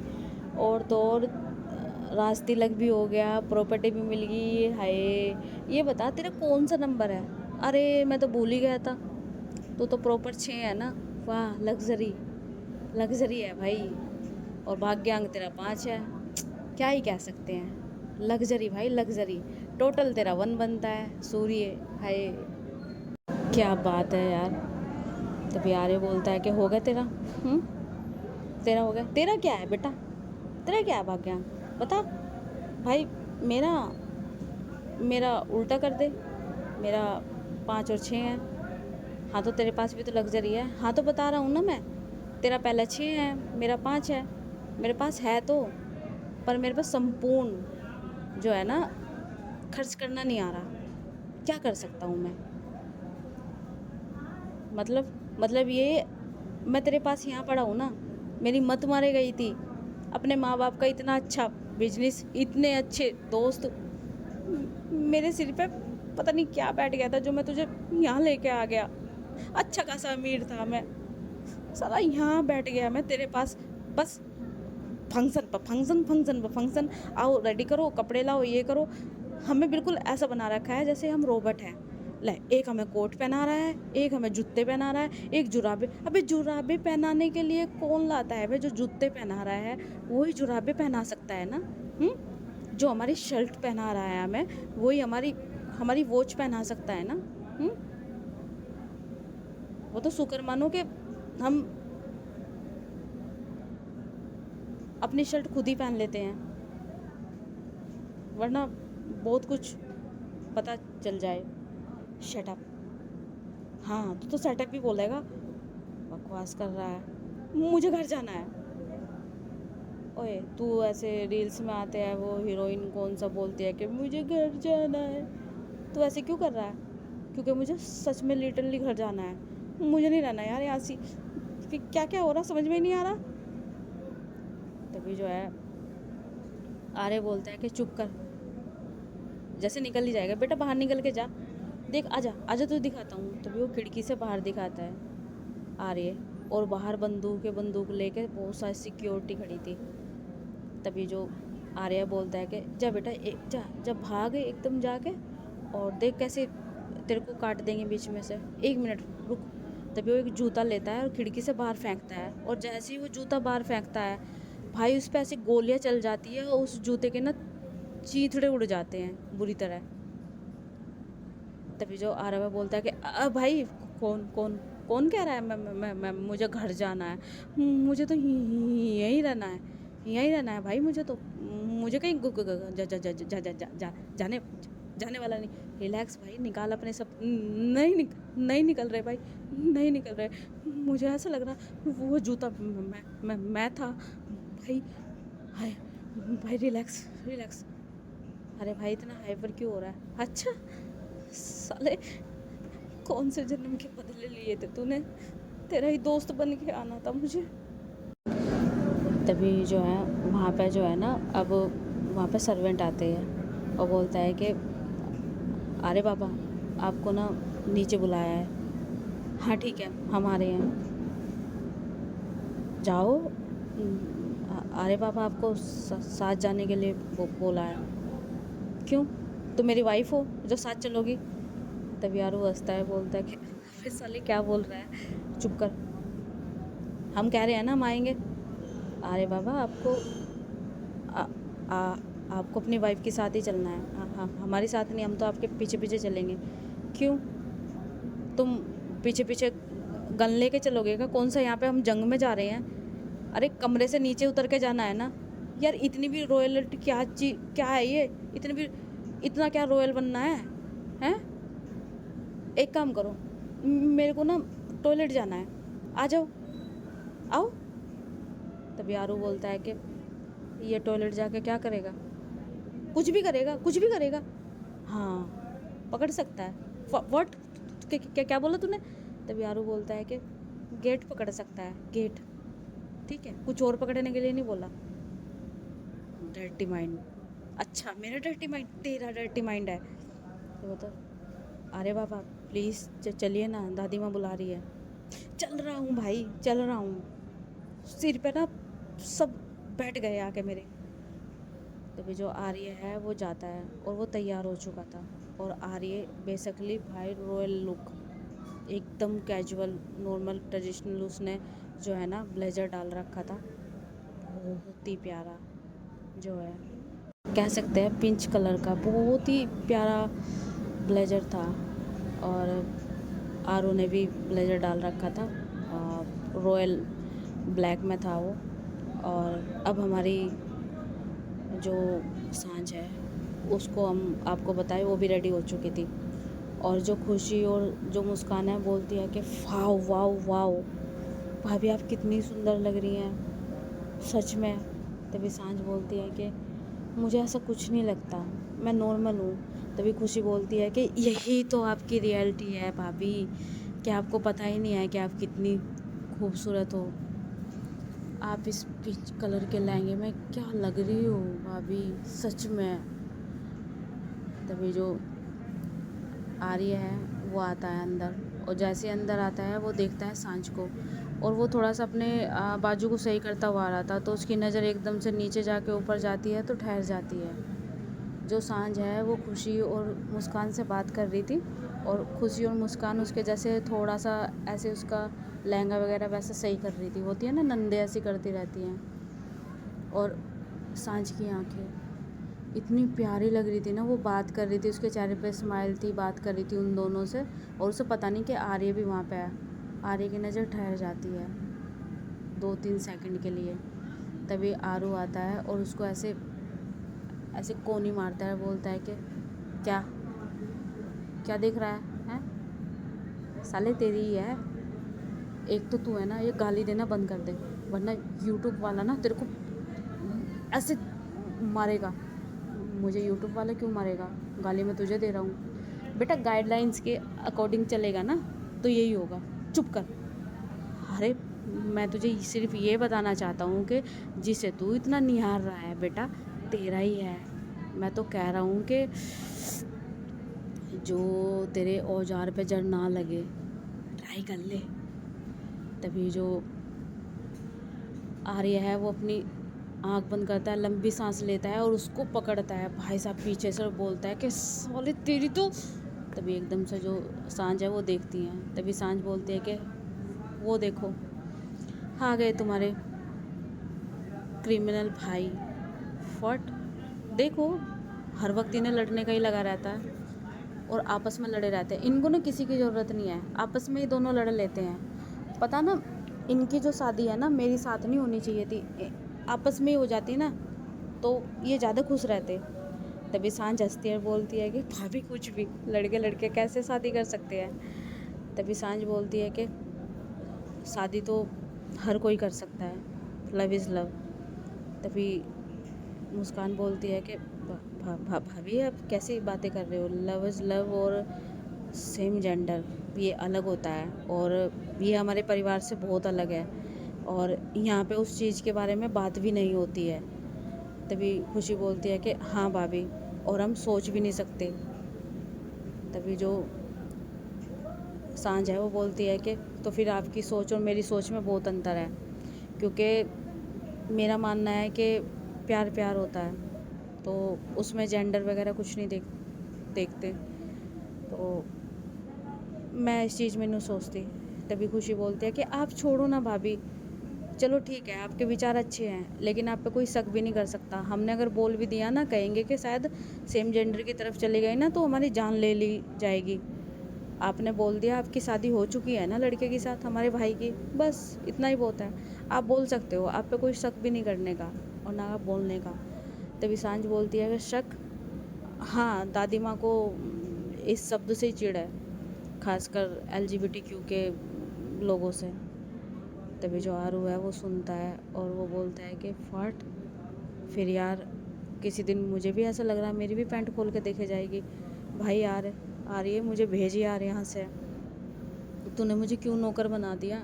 और तो और राज तिलक भी हो गया, प्रॉपर्टी भी मिल गई। हाय ये बता तेरा कौन सा नंबर है? अरे मैं तो भूल ही गया था, तू तो प्रॉपर 6 है ना। वाह लग्जरी, लग्जरी है भाई, और भाग्यांक तेरा 5 है, क्या ही कह सकते हैं, लग्जरी भाई लग्जरी। टोटल तेरा 1 बनता है सूर्य। हाय क्या बात है यार। तभी आर्य बोलता है कि हो गया तेरा, तेरा हो गया। तेरा क्या है बेटा, तेरा क्या है भाग्यांक बता भाई। मेरा मेरा उल्टा कर दे, मेरा 5 और 6 है। हाँ तो तेरे पास भी तो लग्जरी है। हाँ तो बता रहा हूँ ना मैं, तेरा पहला 6 है, मेरा 5 है। मेरे पास है तो, पर मेरे पास संपूर्ण जो है ना खर्च करना नहीं आ रहा, क्या कर सकता हूँ मैं? मतलब ये, मैं तेरे पास यहाँ पड़ा हूँ ना, मेरी मत मारे गई थी, अपने माँ बाप का इतना अच्छा बिजनेस, इतने अच्छे दोस्त, मेरे सिर पे पता नहीं क्या बैठ गया था जो मैं तुझे यहाँ लेके आ गया। अच्छा खासा अमीर था मैं, सारा यहाँ बैठ गया मैं तेरे पास, बस फंक्शन पर फंक्शन, फंक्शन पर फंक्शन, आओ रेडी करो, कपड़े लाओ, ये करो। हमें बिल्कुल ऐसा बना रखा है जैसे हम रोबोट हैं। ले एक हमें कोट पहना रहा है, एक हमें जूते पहना रहा है, एक जुराबे। अबे जुराबे पहनाने के लिए कौन लाता है? जो जूते पहना रहा है वही जुराबे पहना सकता है ना। जो हमारी शर्ट पहना रहा है हमें, वही हमारी हमारी वॉच पहना सकता है ना। वो तो शुक्र मानो कि हम अपनी शर्ट खुद ही पहन लेते हैं, वरना बहुत कुछ पता चल जाए। शटअप। हाँ तो सेटअप भी बोलेगा, बकवास कर रहा है, मुझे घर जाना है। ओए तू ऐसे रील्स में आते हैं वो हीरोइन कौन सा बोलती है कि मुझे घर जाना है, तो ऐसे क्यों कर रहा है? क्योंकि मुझे सच में लिटरली घर जाना है, मुझे नहीं रहना यार यहाँ सी। फिर क्या क्या हो रहा समझ में नहीं आ रहा। तभी जो है आर्य बोलता है कि चुप कर, जैसे निकल ही जाएगा, बेटा बाहर निकल के जा, देख आजा आजा तो दिखाता हूँ। तभी वो खिड़की से बाहर दिखाता है आर्य, और बाहर बंदूक लेके बहुत सारी सिक्योरिटी खड़ी थी। तभी जो आर्य बोलता है कि जा बेटा जा जा भाग एकदम जाके, और देख कैसे तेरे को काट देंगे बीच में से, 1 मिनट रुक। तभी वो एक जूता लेता है और खिड़की से बाहर फेंकता है, और जैसे ही वो जूता बाहर फेंकता है भाई उस पर ऐसी गोलियां चल जाती है, और उस जूते के ना चीथड़े उड़ जाते हैं बुरी तरह। तभी जो आरव बोलता है कि भाई कौन कौन कौन कह रहा है मैं मुझे घर जाना है, मुझे तो यहीं रहना है, यहीं रहना है भाई, मुझे तो मुझे कहीं जा जा जा जा जा जा जा जाने जाने वाला नहीं। रिलैक्स भाई, निकाल अपने सब। नहीं निकल रहे भाई, नहीं निकल रहे। मुझे ऐसा लग रहा वो जूता मैं था भाई। हाय भाई, रिलैक्स रिलैक्स। अरे भाई इतना हाइपर क्यों हो रहा है? अच्छा साले, कौन से जन्म के बदले लिए थे तूने? तेरा ही दोस्त बन के आना था मुझे। तभी जो है वहाँ पे जो है ना, अब वहाँ पे सर्वेंट आते हैं और बोलता है कि अरे बाबा, आपको ना नीचे बुलाया है। हाँ ठीक है, हम आ रहे हैं, जाओ। अरे बाबा, आपको साथ जाने के लिए बोला है। क्यों? तुम मेरी वाइफ हो जो साथ चलोगी? तभी यारो हंसता है, बोलता है कि फिर साले क्या बोल रहा है, चुप कर। हम कह रहे हैं ना हम आएंगे। अरे बाबा, आ, आ, आपको अपनी वाइफ के साथ ही चलना है। हाँ, हमारे साथ नहीं, हम तो आपके पीछे पीछे चलेंगे। क्यों? तुम पीछे पीछे गन लेके चलोगे क्या? कौन सा यहाँ पे हम जंग में जा रहे हैं? अरे कमरे से नीचे उतर के जाना है ना यार। इतनी भी रॉयल्टी क्या चीज, क्या है ये? इतनी भी, इतना क्या रॉयल बनना है? हैं? एक काम करो, मेरे को ना टॉयलेट जाना है, आ जाओ, आओ। तभी आरू बोलता है कि ये टॉयलेट जाके क्या करेगा? कुछ भी करेगा, कुछ भी करेगा। हाँ, पकड़ सकता है। व्हाट? क्या क्या बोला तूने? तभी आरू बोलता है कि गेट पकड़ सकता है, गेट। ठीक है, कुछ और पकड़ने के लिए नहीं बोला। Dirty mind. अच्छा, मेरा डर्टी माइंड, तेरा डर्टी माइंड है तो बता। अरे बाबा प्लीज़ चलिए ना, दादी माँ बुला रही है। चल रहा हूँ भाई, चल रहा हूँ। सिर पे ना सब बैठ गए आके मेरे। तभी जो आर्य है वो जाता है और वो तैयार हो चुका था। और आर्य बेसिकली भाई रॉयल लुक, एकदम कैजुअल नॉर्मल ट्रेडिशनल उसने जो है ना ब्लेजर डाल रखा था। बहुत ही प्यारा जो है, कह सकते हैं पिंच कलर का, बहुत ही प्यारा ब्लेजर था। और आरू ने भी ब्लेजर डाल रखा था, रॉयल ब्लैक में था वो। और अब हमारी जो सांझ है उसको हम आपको बताएं, वो भी रेडी हो चुकी थी। और जो खुशी और जो मुस्कान है बोलती है कि वाओ वाओ वाओ, भाभी आप कितनी सुंदर लग रही हैं सच में। तभी सांझ बोलती है कि मुझे ऐसा कुछ नहीं लगता, मैं नॉर्मल हूँ। तभी खुशी बोलती है कि यही तो आपकी रियलिटी है भाभी, क्या आपको पता ही नहीं है कि आप कितनी खूबसूरत हो? आप इस पीच कलर के लहंगे में क्या लग रही हो भाभी, सच में। तभी जो आर्य है वो आता है अंदर, और जैसे अंदर आता है वो देखता है सांझ को, और वो थोड़ा सा अपने बाजू को सही करता हुआ आ रहा था, तो उसकी नज़र एकदम से नीचे जाके ऊपर जाती है तो ठहर जाती है। जो सांझ है वो खुशी और मुस्कान से बात कर रही थी, और खुशी और मुस्कान उसके जैसे थोड़ा सा ऐसे उसका लहंगा वगैरह वैसे सही कर रही थी, होती है ना नंदे ऐसी करती रहती हैं। और सांझ की आंखें इतनी प्यारी लग रही थी ना, वो बात कर रही थी, उसके चेहरे पे स्माइल थी, बात कर रही थी उन दोनों से। और उसे पता नहीं कि आर्य भी वहाँ पे है। आर्य की नज़र ठहर जाती है 2-3 सेकंड के लिए। तभी आरू आता है और उसको ऐसे ऐसे कोनी मारता है, बोलता है कि क्या क्या देख रहा है? साले तेरी ही है। एक तो तू है ना, ये गाली देना बंद कर दे, वरना यूट्यूब वाला ना तेरे को ऐसे मारेगा। मुझे यूट्यूब वाला क्यों मारेगा? गाली मैं तुझे दे रहा हूँ बेटा, गाइडलाइंस के अकॉर्डिंग चलेगा ना तो यही होगा। चुप कर। अरे मैं तुझे सिर्फ ये बताना चाहता हूँ कि जिसे तू इतना निहार रहा है बेटा, तेरा ही है। मैं तो कह रहा हूँ कि जो तेरे औजार पे जड़ ना लगे, ट्राई कर ले। तभी जो आर्य है वो अपनी आँख बंद करता है, लंबी सांस लेता है और उसको पकड़ता है। भाई साहब पीछे से बोलता है कि साले तेरी तो। तभी एकदम से जो सांझ है वो देखती हैं, तभी सांझ बोलती है कि वो देखो आ गए तुम्हारे क्रिमिनल भाई। फट, देखो हर वक्त इन्हें लड़ने का ही लगा रहता है और आपस में लड़े रहते हैं। इनको ना किसी की ज़रूरत नहीं है, आपस में ही दोनों लड़ लेते हैं। पता ना, इनकी जो शादी है ना मेरी साथ नहीं होनी चाहिए थी, आपस में ही हो जाती ना तो ये ज़्यादा खुश रहते। तभी सांझ हंसती है और बोलती है कि भाभी कुछ भी, लड़के लड़के कैसे शादी कर सकते हैं। तभी सांझ बोलती है कि शादी तो हर कोई कर सकता है, लव इज़ लव। तभी मुस्कान बोलती है कि भाभी आप कैसी बातें कर रहे हो, लव इज़ लव और सेम जेंडर ये अलग होता है, और ये हमारे परिवार से बहुत अलग है, और यहाँ पे उस चीज़ के बारे में बात भी नहीं होती है। तभी खुशी बोलती है कि हाँ भाभी, और हम सोच भी नहीं सकते। तभी जो सांझ है वो बोलती है कि तो फिर आपकी सोच और मेरी सोच में बहुत अंतर है, क्योंकि मेरा मानना है कि प्यार प्यार होता है, तो उसमें जेंडर वगैरह कुछ नहीं देखते, तो मैं इस चीज़ में नहीं सोचती। तभी खुशी बोलती है कि आप छोड़ो ना भाभी, चलो ठीक है आपके विचार अच्छे हैं, लेकिन आप पे कोई शक भी नहीं कर सकता। हमने अगर बोल भी दिया ना, कहेंगे कि शायद सेम जेंडर की तरफ चली गई ना तो हमारी जान ले ली जाएगी। आपने बोल दिया आपकी शादी हो चुकी है ना लड़के के साथ, हमारे भाई की, बस इतना ही बहुत है। आप बोल सकते हो, आप पे कोई शक भी नहीं करने का और ना आप बोलने का। तभी सांझ बोलती है कि शक, हाँ दादी माँ को इस शब्द से ही चिढ़ है, खासकर LGBTQ के लोगों से। तभी जो आरू है वो सुनता है और वो बोलता है कि फट, फिर यार किसी दिन मुझे भी ऐसा लग रहा है मेरी भी पैंट खोल के देखे जाएगी। भाई यार आ रही है, मुझे भेज यार यहाँ से, तूने मुझे क्यों नौकर बना दिया।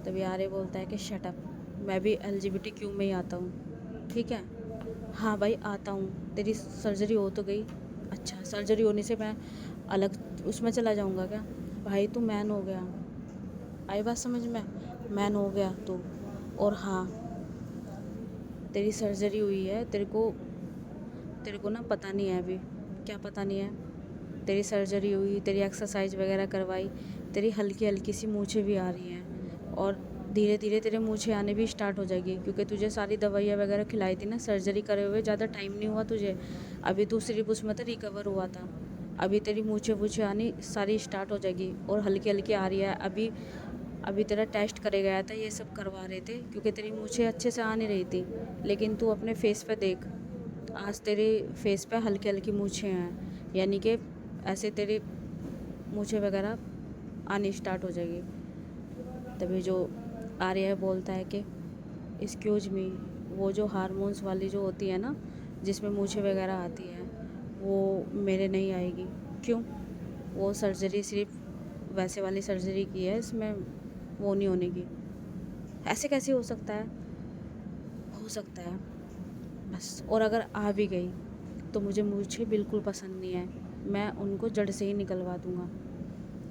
तभी आर्य बोलता है कि शट अप, मैं भी LGBTQ में ही आता हूँ, ठीक है। हाँ भाई आता हूँ, तेरी सर्जरी हो तो गई, अच्छा सर्जरी होने से मैं अलग उसमें चला जाऊँगा क्या। भाई तू मैन हो गया, आई बात समझ में, मैन हो गया तू। और हाँ तेरी सर्जरी हुई है, तेरे को ना पता नहीं है अभी, क्या पता नहीं है, तेरी सर्जरी हुई, तेरी एक्सरसाइज वगैरह करवाई, तेरी हल्की हल्की सी मूछें भी आ रही हैं, और धीरे धीरे तेरे मूछें आने भी स्टार्ट हो जाएगी, क्योंकि तुझे सारी दवाइयाँ वगैरह खिलाई थी ना, सर्जरी करे हुए ज़्यादा टाइम नहीं हुआ तुझे, अभी तू सिर्फ उसमें तो रिकवर हुआ था। अभी तेरी मूछें वूछें आनी सारी स्टार्ट हो जाएगी, और हल्की हल्की आ रही है। अभी अभी तेरा टेस्ट करे गया था, ये सब करवा रहे थे, क्योंकि तेरी मूछें अच्छे से आ नहीं रही थी। लेकिन तू अपने फेस पे देख, आज तेरे फेस पे हल्की हल्की मूछें हैं, यानी कि ऐसे तेरी मूछें वगैरह आनी स्टार्ट हो जाएगी। तभी जो आर्य बोलता है कि एक्सक्यूज मी, वो जो हार्मोन्स वाली जो होती है ना, जिसमें मूछें वगैरह आती है, वो मेरे नहीं आएगी। क्यों, वो सर्जरी सिर्फ वैसे वाली सर्जरी की है, इसमें वो नहीं होने की। ऐसे कैसे हो सकता है, हो सकता है बस, और अगर आ भी गई तो मुझे बिल्कुल पसंद नहीं है, मैं उनको जड़ से ही निकलवा दूँगा।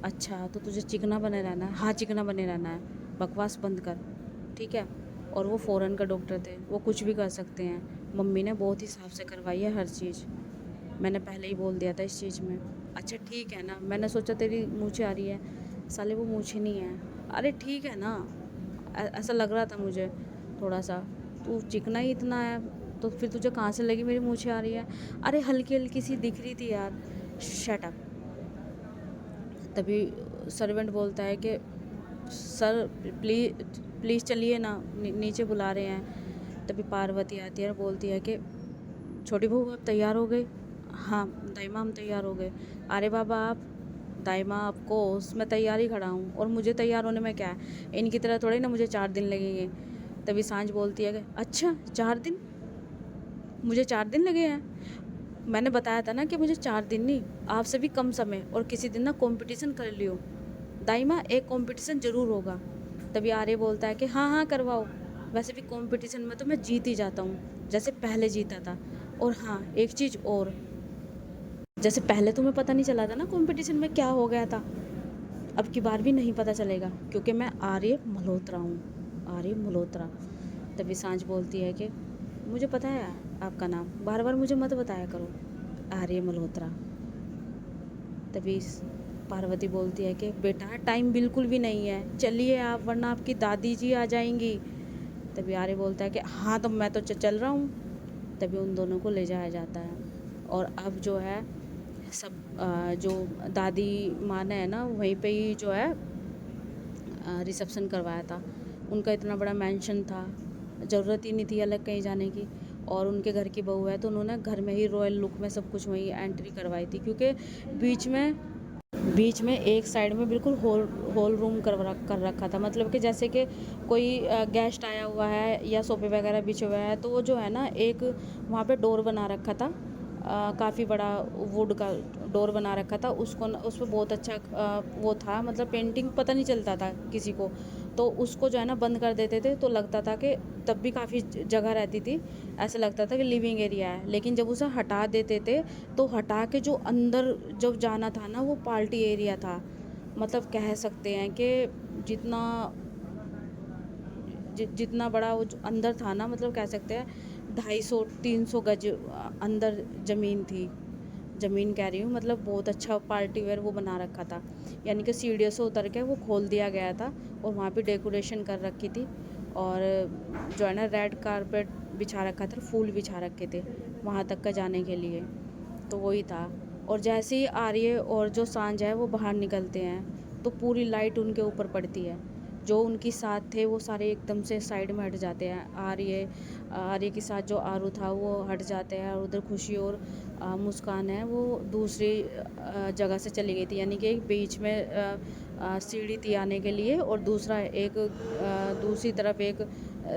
अच्छा तो तुझे चिकना बने रहना है, हाँ चिकना बने रहना है, बकवास बंद कर, ठीक है। और वो फ़ॉरेन का डॉक्टर थे, वो कुछ भी कर सकते हैं, मम्मी ने बहुत हिसाब से करवाई है हर चीज़, मैंने पहले ही बोल दिया था इस चीज़ में। अच्छा ठीक है ना, मैंने सोचा तेरी मूछें आ रही है, साले वो मूछें नहीं है। अरे ठीक है ना, ऐसा लग रहा था मुझे थोड़ा सा, तू चिकना ही इतना है तो फिर तुझे कहाँ से लगी मेरी मूछें आ रही है। अरे हल्की हल्की सी दिख रही थी यार, शट अप। तभी सर्वेंट बोलता है कि सर प्लीज़ चलिए ना, नीचे बुला रहे हैं। तभी पार्वती आती है और बोलती है कि छोटी बहू आप तैयार हो गए। हाँ दाई माँ हम तैयार हो गए। अरे बाबा आप, दाई माँ आपको मैं तैयार ही खड़ा हूँ, और मुझे तैयार होने में क्या है, इनकी तरह थोड़ी ना मुझे 4 दिन लगेंगे। तभी सांझ बोलती है कि अच्छा 4 दिन, मुझे 4 दिन लगे हैं, मैंने बताया था ना कि मुझे 4 दिन नहीं, आपसे भी कम समय, और किसी दिन ना कंपटीशन कर लियो दाई माँ, एक कंपटीशन ज़रूर होगा। तभी आर्य बोलता है कि हाँ हाँ करवाओ, वैसे भी कंपटीशन में तो मैं जीत ही जाता हूँ, जैसे पहले जीता था। और हाँ एक चीज़ और, जैसे पहले तुम्हें पता नहीं चला था ना कंपटीशन में क्या हो गया था, अब की बार भी नहीं पता चलेगा, क्योंकि मैं आर्य मल्होत्रा हूँ, आर्य मल्होत्रा। तभी सांझ बोलती है कि मुझे पता है आपका नाम, बार बार मुझे मत बताया करो, आर्य मल्होत्रा। तभी पार्वती बोलती है कि बेटा टाइम बिल्कुल भी नहीं है, चलिए आप, वरना आपकी दादी जी आ जाएंगी। तभी आर्य बोलता है कि हाँ तो मैं तो चल रहा हूँ। तभी उन दोनों को ले जाया जाता है, और अब जो है सब जो दादी माँ ने है ना, वहीं पे ही जो है रिसेप्शन करवाया था। उनका इतना बड़ा मेंशन था, ज़रूरत ही नहीं थी अलग कहीं जाने की। और उनके घर की बहू है, तो उन्होंने घर में ही रॉयल लुक में सब कुछ वहीं एंट्री करवाई थी, क्योंकि बीच में बीच में एक साइड में बिल्कुल होल होल रूम कर रखा था, मतलब कि जैसे कि कोई गेस्ट आया हुआ है या सोफे वगैरह बिछे हुए हैं, तो वो जो है ना एक वहाँ पे डोर बना रखा था, काफ़ी बड़ा वुड का डोर बना रखा था, उसको उस पर बहुत अच्छा वो था, मतलब पेंटिंग पता नहीं चलता था किसी को, तो उसको जो है ना बंद कर देते थे, तो लगता था कि तब भी काफ़ी जगह रहती थी, ऐसा लगता था कि लिविंग एरिया है। लेकिन जब उसे हटा देते थे, तो हटा के जो अंदर जब जाना था ना, वो पार्टी एरिया था। मतलब कह सकते हैं कि जितना जितना बड़ा वो अंदर था ना, मतलब कह सकते हैं 250-300 गज अंदर ज़मीन थी। ज़मीन कह रही हूँ, मतलब बहुत अच्छा पार्टी वेयर वो बना रखा था, यानी कि सीढ़ियों से उतर के वो खोल दिया गया था, और वहाँ पे डेकोरेशन कर रखी थी, और जो है ना रेड कारपेट बिछा रखा था, फूल बिछा रखे थे वहाँ तक का जाने के लिए, तो वही था। और जैसे ही आर्य और जो सांझ है वो बाहर निकलते हैं, तो पूरी लाइट उनके ऊपर पड़ती है, जो उनके साथ थे वो सारे एकदम से साइड में हट जाते हैं। आर्य के साथ जो आरू था वो हट जाते हैं, और उधर खुशी और मुस्कान है वो दूसरी जगह से चली गई थी, यानी कि एक बीच में सीढ़ी थी आने के लिए, और दूसरा एक दूसरी तरफ एक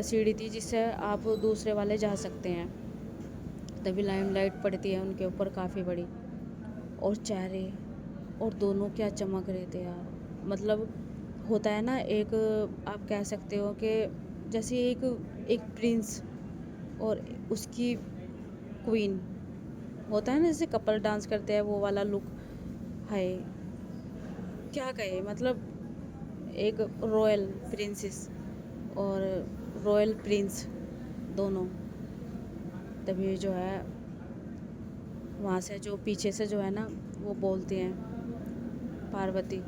सीढ़ी थी जिससे आप दूसरे वाले जा सकते हैं। तभी लाइमलाइट पड़ती है उनके ऊपर काफ़ी बड़ी, और चेहरे और दोनों क्या चमक रहे थे यार। मतलब होता है ना एक, आप कह सकते हो कि जैसे एक एक प्रिंस और उसकी क्वीन, होता है ना जैसे कपल डांस करते हैं, वो वाला लुक है। क्या कहे, मतलब एक रॉयल प्रिंसेस और रॉयल प्रिंस दोनों। तभी जो है वहाँ से जो पीछे से जो है ना वो बोलती हैं पार्वती,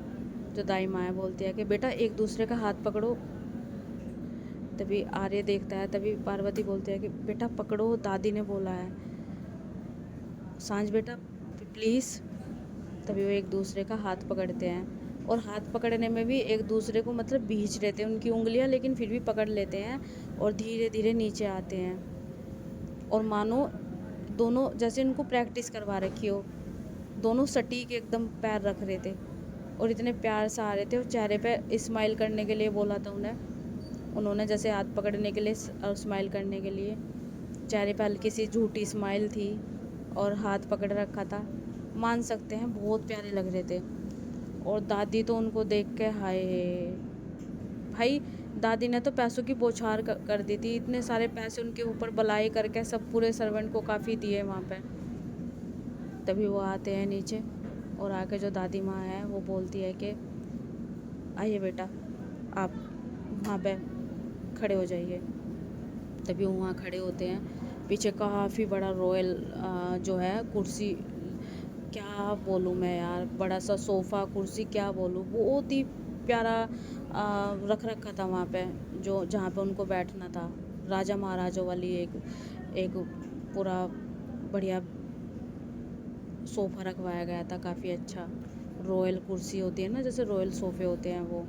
जो दाई माँ है, बोलती है कि बेटा एक दूसरे का हाथ पकड़ो। तभी आर्य देखता है, तभी पार्वती बोलती है कि बेटा पकड़ो, दादी ने बोला है, सांझ बेटा प्लीज़। तभी वो एक दूसरे का हाथ पकड़ते हैं, और हाथ पकड़ने में भी एक दूसरे को मतलब भींच लेते हैं उनकी उंगलियां, लेकिन फिर भी पकड़ लेते हैं, और धीरे धीरे नीचे आते हैं, और मानो दोनों जैसे उनको प्रैक्टिस करवा रखी हो, दोनों सटीक एकदम पैर रख रहे थे, और इतने प्यार से आ रहे थे, और चेहरे पे स्माइल करने के लिए बोला था उन्होंने जैसे हाथ पकड़ने के लिए और स्माइल करने के लिए, चेहरे पे हल्की सी झूठी स्माइल थी, और हाथ पकड़ रखा था, मान सकते हैं बहुत प्यारे लग रहे थे। और दादी तो उनको देख के हाय भाई, दादी ने तो पैसों की बौछार कर दी थी, इतने सारे पैसे उनके ऊपर बलाई करके सब पूरे सर्वेंट को काफ़ी दिए वहाँ पे। तभी वो आते हैं नीचे, और आके जो दादी माँ है वो बोलती है कि आइए बेटा आप वहाँ पे खड़े हो जाइए। तभी वो वहाँ खड़े होते हैं, पीछे काफ़ी बड़ा रॉयल जो है कुर्सी, क्या बोलूँ मैं यार, बड़ा सा सोफ़ा कुर्सी, क्या बोलूँ, बहुत ही प्यारा रख रखा था वहाँ पे, जो जहाँ पे उनको बैठना था, राजा महाराजों वाली एक एक पूरा बढ़िया सोफ़ा रखवाया गया था, काफ़ी अच्छा। रॉयल कुर्सी होती है ना, जैसे रॉयल सोफ़े होते हैं वो,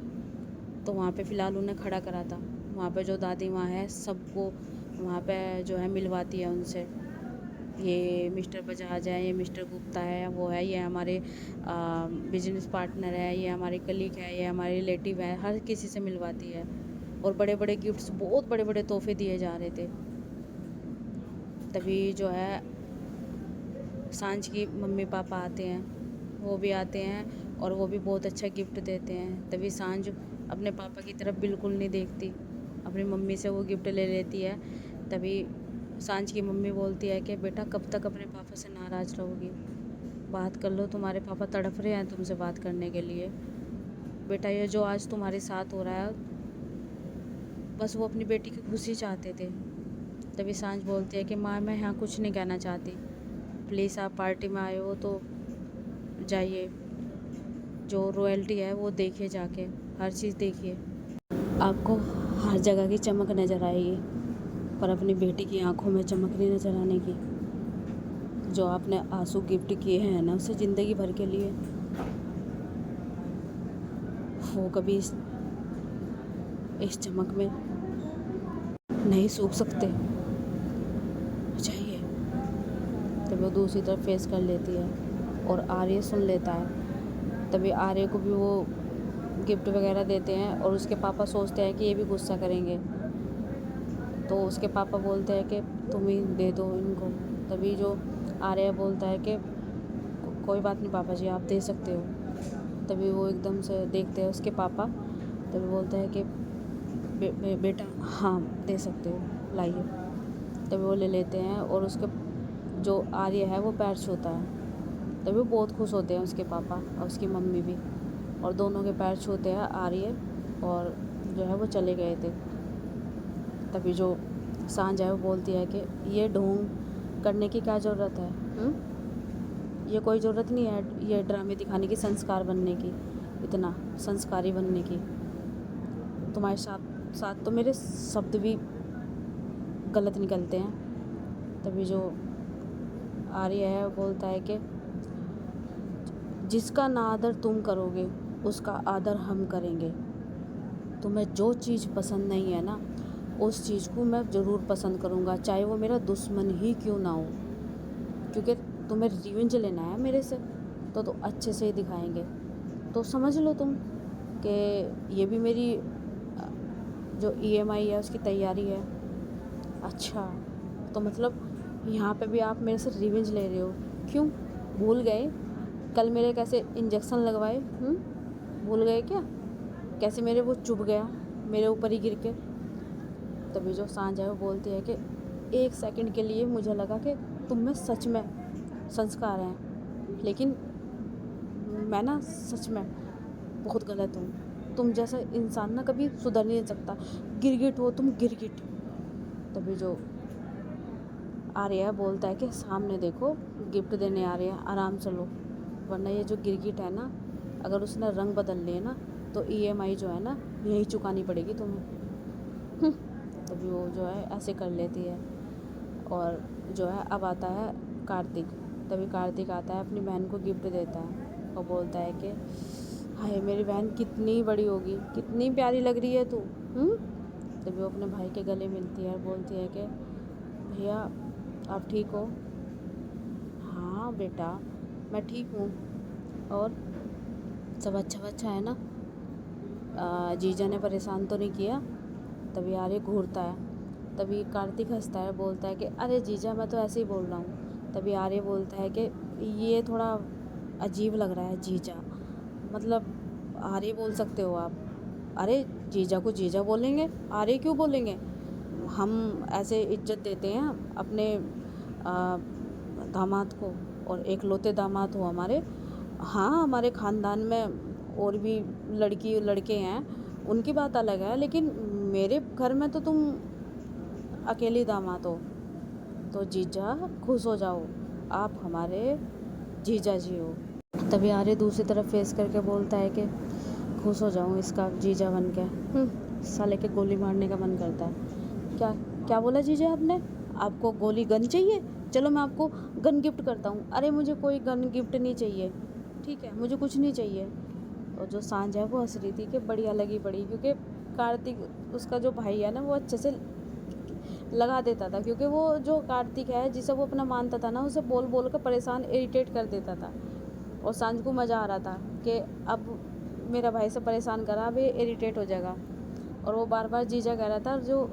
तो वहाँ पे फ़िलहाल उन्हें खड़ा करा था। वहाँ पे जो दादी माँ है सबको वहाँ पे जो है मिलवाती है उनसे, ये मिस्टर बजाज है, ये मिस्टर गुप्ता है, वो है, ये हमारे बिजनेस पार्टनर है, ये हमारे कलीग है, ये हमारे रिलेटिव है, हर किसी से मिलवाती है, और बड़े बड़े गिफ्ट्स, बहुत बड़े बड़े तोहफे दिए जा रहे थे। तभी जो है सांझ की मम्मी पापा आते हैं, वो भी आते हैं, और वो भी बहुत अच्छा गिफ्ट देते हैं। तभी सांझ अपने पापा की तरफ बिल्कुल नहीं देखती, अपनी मम्मी से वो गिफ्ट ले लेती है। तभी सांझ की मम्मी बोलती है कि बेटा कब तक अपने पापा से नाराज़ रहोगी, बात कर लो, तुम्हारे पापा तड़प रहे हैं तुमसे बात करने के लिए। बेटा ये जो आज तुम्हारे साथ हो रहा है, बस वो अपनी बेटी की खुशी चाहते थे। तभी सांझ बोलती है कि माँ मैं यहाँ कुछ नहीं कहना चाहती, प्लीज़ आप पार्टी में आए हो तो जाइए, जो रॉयल्टी है वो देखिए, जाके हर चीज़ देखिए, आपको हर जगह की चमक नज़र आएगी, पर अपनी बेटी की आंखों में चमक नहीं नज़र आने की। जो आपने आंसू गिफ्ट किए हैं ना उसे ज़िंदगी भर के लिए, वो कभी इस चमक में नहीं सूख सकते। तभी वो दूसरी तरफ फेस कर लेती है और आर्य सुन लेता है। तभी आर्य को भी वो गिफ्ट वगैरह देते हैं और उसके पापा सोचते हैं कि ये भी गुस्सा करेंगे, तो उसके पापा बोलते हैं कि तुम ही दे दो इनको। तभी जो आर्य बोलता है कि कोई बात नहीं पापा जी, आप दे सकते हो। तभी वो एकदम से देखते हैं उसके पापा, तभी बोलते हैं कि बेटा हाँ दे सकते हो, लाइए। तभी वो ले लेते हैं और उसके जो आर्य है वो पैर छूता है। तभी वो बहुत खुश होते हैं उसके पापा और उसकी मम्मी भी, और दोनों के पैर छूते हैं आर्य, और जो है वो चले गए थे। तभी जो सांझ है वो बोलती है कि ये ढोंग करने की क्या ज़रूरत है, ये कोई ज़रूरत नहीं है ये ड्रामे दिखाने की, संस्कार बनने की, इतना संस्कारी बनने की। तुम्हारे साथ साथ तो मेरे शब्द भी गलत निकलते हैं। तभी जो आर्य है वो बोलता है कि जिसका ना आदर तुम करोगे उसका आदर हम करेंगे। तुम्हें जो चीज़ पसंद नहीं है ना, उस चीज़ को मैं ज़रूर पसंद करूँगा, चाहे वो मेरा दुश्मन ही क्यों ना हो, क्योंकि तुम्हें रिवेंज लेना है मेरे से, तो अच्छे से ही दिखाएंगे। तो समझ लो तुम कि ये भी मेरी जो EMI है उसकी तैयारी है। अच्छा, तो मतलब यहाँ पे भी आप मेरे से रिवेंज ले रहे हो, क्यों? भूल गए कल मेरे कैसे इंजेक्शन लगवाए? भूल गए क्या? कैसे मेरे वो चुभ गया मेरे ऊपर ही गिर के? तभी जो सांझ है वो बोलती है कि 1 सेकंड के लिए मुझे लगा कि तुम में सच में संस्कार हैं, लेकिन मैं ना सच में बहुत गलत हूँ। तुम जैसा इंसान ना कभी सुधर नहीं सकता, गिरगिट हो तुम, गिरगिट। तभी जो आर्या बोलता है कि सामने देखो, गिफ्ट देने आ रहे हैं, आराम से लो, वरना ये जो गिरगिट है ना, अगर उसने रंग बदल लिए ना तो EMI जो है ना यही चुकानी पड़ेगी तुम्हें। तभी वो जो है ऐसे कर लेती है। और जो है अब आता है कार्तिक। तभी कार्तिक आता है, अपनी बहन को गिफ्ट देता है और बोलता है कि हाय मेरी बहन कितनी बड़ी होगी, कितनी प्यारी लग रही है तू। तभी वो अपने भाई के गले मिलती है और बोलती है कि भैया आप ठीक हो? हाँ बेटा मैं ठीक हूँ, और सब अच्छा है ना? जीजा ने परेशान तो नहीं किया? तभी आर्य घूरता है। तभी कार्तिक हंसता है, बोलता है कि अरे जीजा मैं तो ऐसे ही बोल रहा हूँ। तभी आर्य बोलता है कि ये थोड़ा अजीब लग रहा है जीजा, मतलब आर्य बोल सकते हो आप। अरे जीजा को जीजा बोलेंगे, आर्य क्यों बोलेंगे? हम ऐसे इज्जत देते हैं अपने दामाद को, और एक लौते दामाद हो हमारे। हाँ हमारे ख़ानदान में और भी लड़की लड़के हैं, उनकी बात अलग है, लेकिन मेरे घर में तो तुम अकेली दामाद हो। तो जीजा खुश हो जाओ, आप हमारे जीजा जी हो। तभी आर्य दूसरी तरफ फेस करके बोलता है कि खुश हो जाऊँ इसका जीजा बन के? साले के गोली मारने का मन करता है। क्या क्या बोला जीजा आपने? आपको गोली गन चाहिए? चलो मैं आपको गन गिफ्ट करता हूँ। अरे मुझे कोई गन गिफ्ट नहीं चाहिए, ठीक है, मुझे कुछ नहीं चाहिए। और जो सांझ है वो हंस रही थी कि बढ़िया लगी पड़ी, क्योंकि कार्तिक उसका जो भाई है ना वो अच्छे से लगा देता था, क्योंकि वो जो कार्तिक है जिसे वो अपना मानता था ना, उसे बोल बोल कर परेशान इरिटेट कर देता था। और सांझ को मज़ा आ रहा था कि अब मेरा भाई से परेशान करा, अब ये इरिटेट हो जाएगा। और वो बार बार जीजा कह रहा था, जो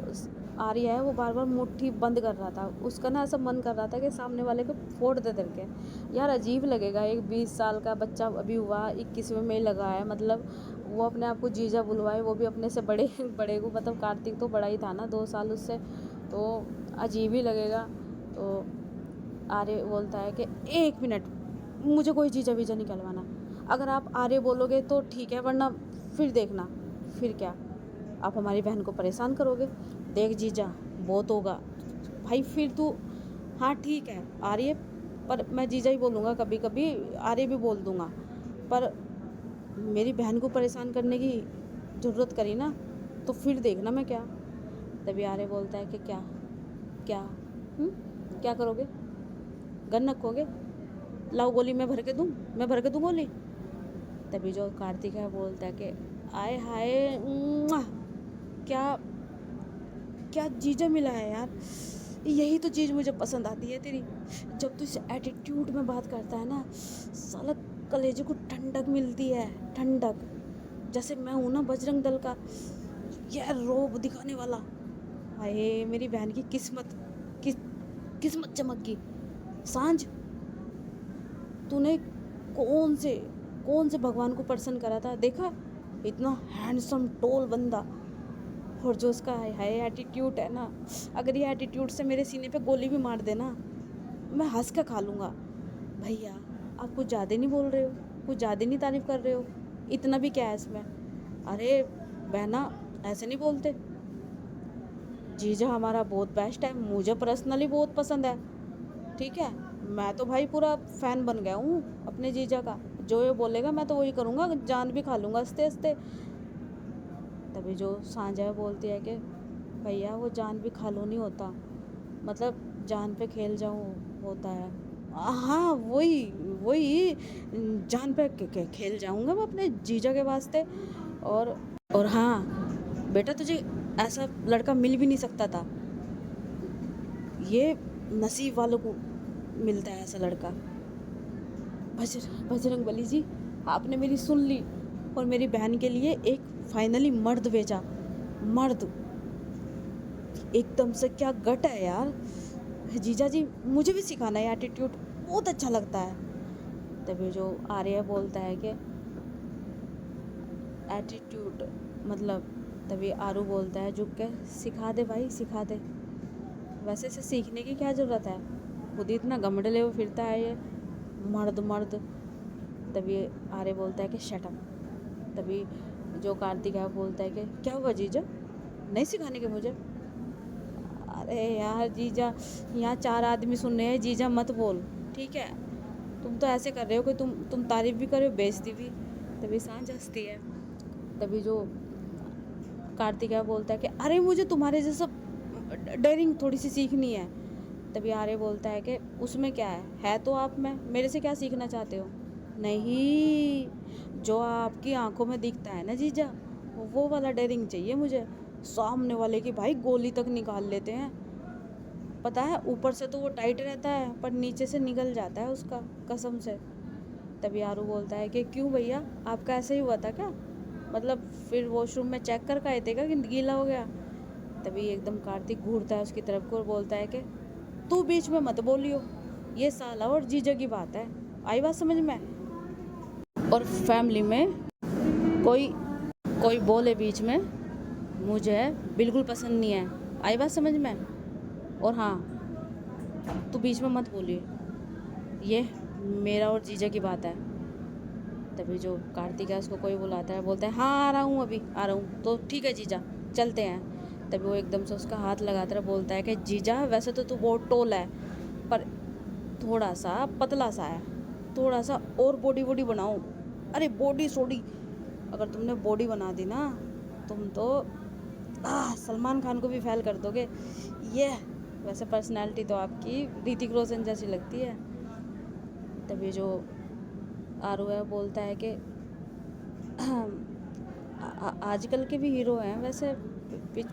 आर्या है वो बार बार मुट्ठी बंद कर रहा था, उसका ना ऐसा मन कर रहा था कि सामने वाले को फोड़ दे करके। यार अजीब लगेगा, एक 20 साल का बच्चा अभी हुआ, 21वें में लगा है, मतलब वो अपने आप को जीजा बुलवाए, वो भी अपने से बड़े बड़े को, मतलब कार्तिक तो बड़ा ही था ना 2 साल उससे, तो अजीब ही लगेगा। तो आर्य बोलता है कि 1 मिनट, मुझे कोई जीजा वीजा नहीं कहलवाना। अगर आप आर्य बोलोगे तो ठीक है, वरना फिर देखना, फिर क्या, आप हमारी बहन को परेशान करोगे। देख जीजा बहुत होगा भाई, फिर तू, हाँ ठीक है आर्य, पर मैं जीजा ही बोलूँगा, कभी कभी आर्य भी बोल दूँगा, पर मेरी बहन को परेशान करने की ज़रूरत करी ना तो फिर देखना मैं क्या। तभी आर्य बोलता है कि क्या क्या क्या करोगे? गन रखोगे? लाओ गोली मैं भर के दूँ, मैं भर के दूँ गोली। तभी जो कार्तिक है बोलता है कि आए हाय, क्या क्या जीजा मिला है यार, यही तो चीज़ मुझे पसंद आती है तेरी, जब तू इस एटीट्यूड में बात करता है ना, साला कलेजे को ठंडक मिलती है, ठंडक। जैसे मैं हूँ ना बजरंग दल का यह रोब दिखाने वाला। हाय मेरी बहन की किस्मत, किस किस्मत चमक गई। सांझ, तूने कौन से भगवान को प्रसन्न करा था, देखा? इतना हैंडसम टोल बंदा, और जो उसका है एटीट्यूड है ना, अगर ये एटीट्यूड से मेरे सीने पे गोली भी मार देना, मैं हंस के खा लूँगा। भैया आप कुछ ज़्यादा नहीं बोल रहे हो, कुछ ज़्यादा नहीं तारीफ कर रहे हो, इतना भी क्या है इसमें? अरे बहना ऐसे नहीं बोलते। जीजा हमारा बहुत बेस्ट है, मुझे पर्सनली बहुत पसंद है, ठीक है? मैं तो भाई पूरा फ़ैन बन गया हूँ अपने जीजा का, जो ये बोलेगा मैं तो वही करूँगा, जान भी खा लूँगा हंसते हंसते। तभी जो सांझा बोलती है कि भैया वो जान भी खा लो नहीं होता, मतलब जान पे खेल जाऊँ होता है। हाँ वही वही, जान पे खेल जाऊँगा मैं अपने जीजा के वास्ते। और हाँ बेटा, तुझे ऐसा लड़का मिल भी नहीं सकता था, ये नसीब वालों को मिलता है ऐसा लड़का। बजरंग बली जी, आपने मेरी सुन ली और मेरी बहन के लिए एक फाइनली मर्द भेजा। मर्द एकदम से, क्या गट है यार। जीजा जी मुझे भी सिखाना है एटीट्यूड, बहुत अच्छा लगता है। तभी जो आर्य बोलता है कि एटीट्यूड मतलब, तभी आरू बोलता है झुक के, सिखा दे भाई सिखा दे। वैसे इसे सीखने की क्या ज़रूरत है, खुद ही इतना घमंड ले वो फिरता है ये मर्द मर्द। तभी आर्य बोलता है कि शट अप। तभी जो कार्तिक है बोलता है कि क्या हुआ जीजा, नहीं सिखाने के मुझे? अरे यार जीजा, यहाँ 4 आदमी सुन रहे हैं, जीजा मत बोल, ठीक है? तुम तो ऐसे कर रहे हो कि तुम तारीफ भी कर रहे हो बेइज्जती भी। तभी सांझ हंसती है। तभी जो कार्तिक है बोलता है कि अरे मुझे तुम्हारे जैसा डेयरिंग थोड़ी सी सीखनी है। तभी आर्य बोलता है कि उसमें क्या है तो आप में, मेरे से क्या सीखना चाहते हो? नहीं, जो आपकी आंखों में दिखता है ना जीजा, वो वाला डेयरिंग चाहिए मुझे, सामने वाले की भाई गोली तक निकाल लेते हैं, पता है? ऊपर से तो वो टाइट रहता है पर नीचे से निकल जाता है उसका, कसम से। तभी आरू बोलता है कि क्यों भैया, आपका ऐसे ही हुआ था क्या? मतलब फिर वॉशरूम में चेक कर आए थे क्या कि गीला हो गया? तभी एकदम कार्तिक घूरता है उसकी तरफ को और बोलता है कि तू बीच में मत बोलियो, ये साला और जीजा की बात है, आई बात समझ में? और फैमिली में कोई कोई बोले बीच में, मुझे बिल्कुल पसंद नहीं है, आई बात समझ में? और हाँ तू बीच में मत बोलिए, ये मेरा और जीजा की बात है। तभी जो कार्तिक है उसको कोई बुलाता है, बोलता है हाँ आ रहा हूँ, अभी आ रहा हूँ। तो ठीक है जीजा चलते हैं। तभी वो एकदम से उसका हाथ लगाता है, बोलता है कि जीजा वैसे तो तू बहुत टोल है पर थोड़ा सा पतला सा है, थोड़ा सा और बॉडी बनाओ। अरे बॉडी सोडी, अगर तुमने बॉडी बना दी ना, तुम तो सलमान खान को भी फेल कर दोगे। ये वैसे पर्सनैलिटी तो आपकी ऋतिक रोशन जैसी लगती है। तभी जो आरू है बोलता है कि आजकल के भी हीरो हैं वैसे,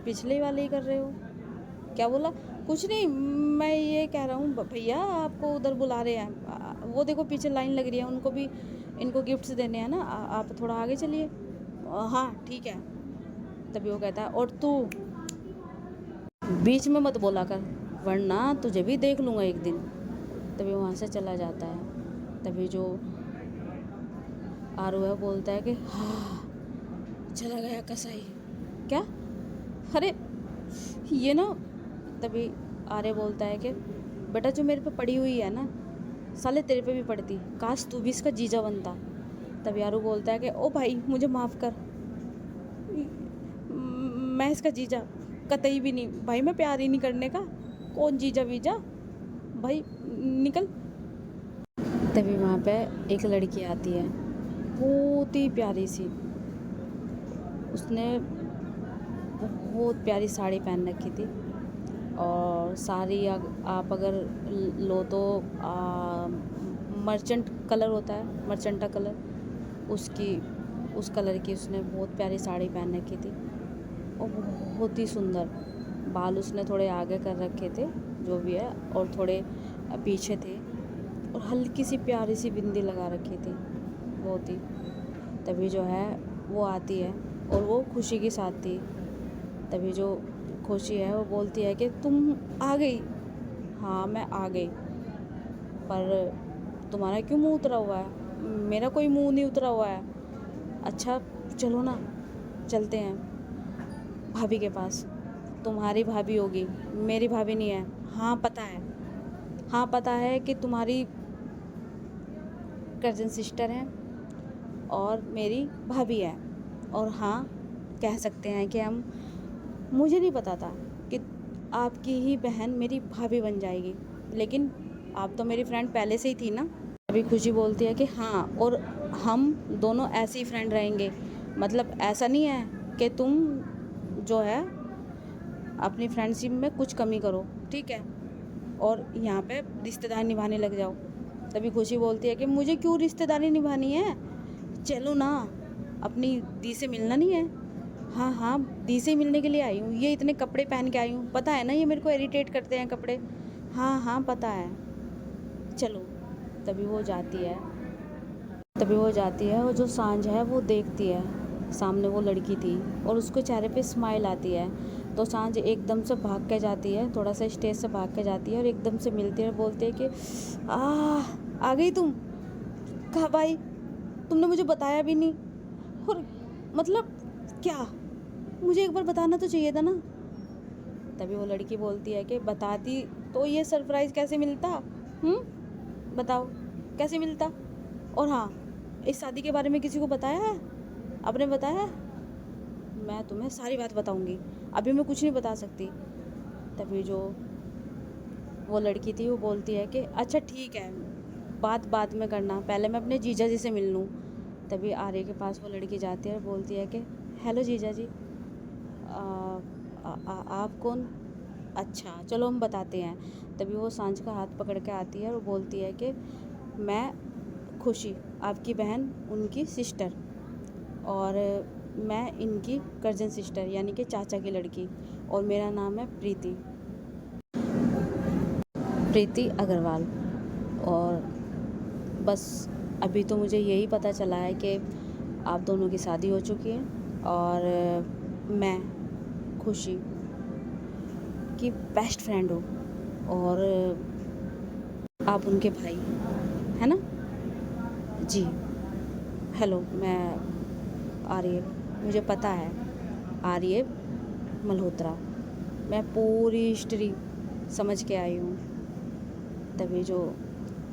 पिछले वाले ही कर रहे हो? क्या बोला? कुछ नहीं, मैं ये कह रहा हूँ भैया आपको उधर बुला रहे हैं, वो देखो पीछे लाइन लग रही है, उनको भी इनको गिफ्ट्स देने हैं ना, आप थोड़ा आगे चलिए। हाँ ठीक है। तभी वो कहता है और तू बीच में मत बोला कर, वरना तुझे भी देख लूँगा एक दिन। तभी वहाँ से चला जाता है। तभी जो आरू है बोलता है कि हाँ चला गया कसाई। क्या? अरे ये ना। तभी आर्य बोलता है कि बेटा जो मेरे पे पड़ी हुई है ना, साले तेरे पे भी पड़ती, काश तू भी इसका जीजा बनता। तभी आरू बोलता है कि ओ भाई मुझे माफ़ कर, मैं इसका जीजा कतई भी नहीं भाई, मैं प्यार ही नहीं करने का, कौन जीजा वीजा भाई, निकल। तभी वहाँ पे एक लड़की आती है, बहुत ही प्यारी सी, उसने बहुत प्यारी साड़ी पहन रखी थी, और साड़ी आप अगर लो तो मर्चेंट कलर होता है, मर्चेंटा कलर, उस कलर की उसने बहुत प्यारी साड़ी पहन रखी थी, और बहुत ही सुंदर। बाल उसने थोड़े आगे कर रखे थे, जो भी है, और थोड़े पीछे थे, और हल्की सी प्यारी सी बिंदी लगा रखी थी वो थी। तभी जो है वो आती है और वो खुशी के साथ थी। तभी जो खुशी है वो बोलती है कि तुम आ गई। हाँ मैं आ गई, पर तुम्हारा क्यों मुंह उतरा हुआ है? मेरा कोई मुंह नहीं उतरा हुआ है। अच्छा चलो ना, चलते हैं भाभी के पास। तुम्हारी भाभी होगी, मेरी भाभी नहीं है। हाँ पता है, हाँ पता है कि तुम्हारी कज़न सिस्टर है और मेरी भाभी है, और हाँ कह सकते हैं कि हम, मुझे नहीं पता था कि आपकी ही बहन मेरी भाभी बन जाएगी, लेकिन आप तो मेरी फ्रेंड पहले से ही थी ना। अभी खुशी बोलती है कि हाँ, और हम दोनों ऐसे ही फ्रेंड रहेंगे। मतलब ऐसा नहीं है कि तुम जो है अपनी फ्रेंडशिप में कुछ कमी करो, ठीक है, और यहाँ पे रिश्तेदार निभाने लग जाओ। तभी खुशी बोलती है कि मुझे क्यों रिश्तेदारी निभानी है, चलो ना, अपनी दी से मिलना नहीं है? हाँ हाँ दी से मिलने के लिए आई हूँ, ये इतने कपड़े पहन के आई हूँ, पता है ना ये मेरे को इरिटेट करते हैं कपड़े। हाँ हाँ पता है, चलो। तभी वो जाती है, और जो सांझ है वो देखती है सामने वो लड़की थी, और उसके चेहरे पे स्माइल आती है। तो सांझ एकदम से भाग के जाती है, थोड़ा सा स्टेज से भाग के जाती है, और एकदम से मिलती है और बोलती है कि आ गई तुम? कहाँ भाई, तुमने मुझे बताया भी नहीं, और मतलब क्या, मुझे एक बार बताना तो चाहिए था ना। तभी वो लड़की बोलती है कि बताती तो ये सरप्राइज़ कैसे मिलता, बताओ कैसे मिलता। और हाँ, इस शादी के बारे में किसी को बताया है? आपने बताया है? मैं तुम्हें सारी बात बताऊंगी, अभी मैं कुछ नहीं बता सकती। तभी जो वो लड़की थी वो बोलती है कि अच्छा ठीक है, बात बाद में करना, पहले मैं अपने जीजा जी से मिल लूँ। तभी आर्य के पास वो लड़की जाती है और बोलती है कि हेलो जीजा जी, आप कौन? अच्छा चलो हम बताते हैं। तभी वो सांझ का हाथ पकड़ के आती है और बोलती है कि मैं खुशी, आपकी बहन, उनकी सिस्टर, और मैं इनकी कज़न सिस्टर यानी कि चाचा की लड़की, और मेरा नाम है प्रीति अग्रवाल। और बस अभी तो मुझे यही पता चला है कि आप दोनों की शादी हो चुकी है, और मैं खुशी की बेस्ट फ्रेंड हूँ, और आप उनके भाई, है ना? जी हेलो, मैं आर्य, मुझे पता है, आर्य मल्होत्रा, मैं पूरी हिस्ट्री समझ के आई हूँ। तभी जो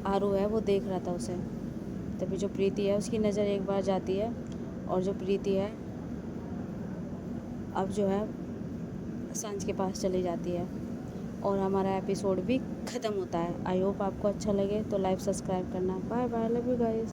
आरू है वो देख रहा था उसे। तभी जो प्रीति है उसकी नज़र एक बार जाती है, और जो प्रीति है अब जो है सांझ के पास चली जाती है, और हमारा एपिसोड भी ख़त्म होता है। आई होप आपको अच्छा लगे तो लाइक सब्सक्राइब करना। Bye bye, love you guys.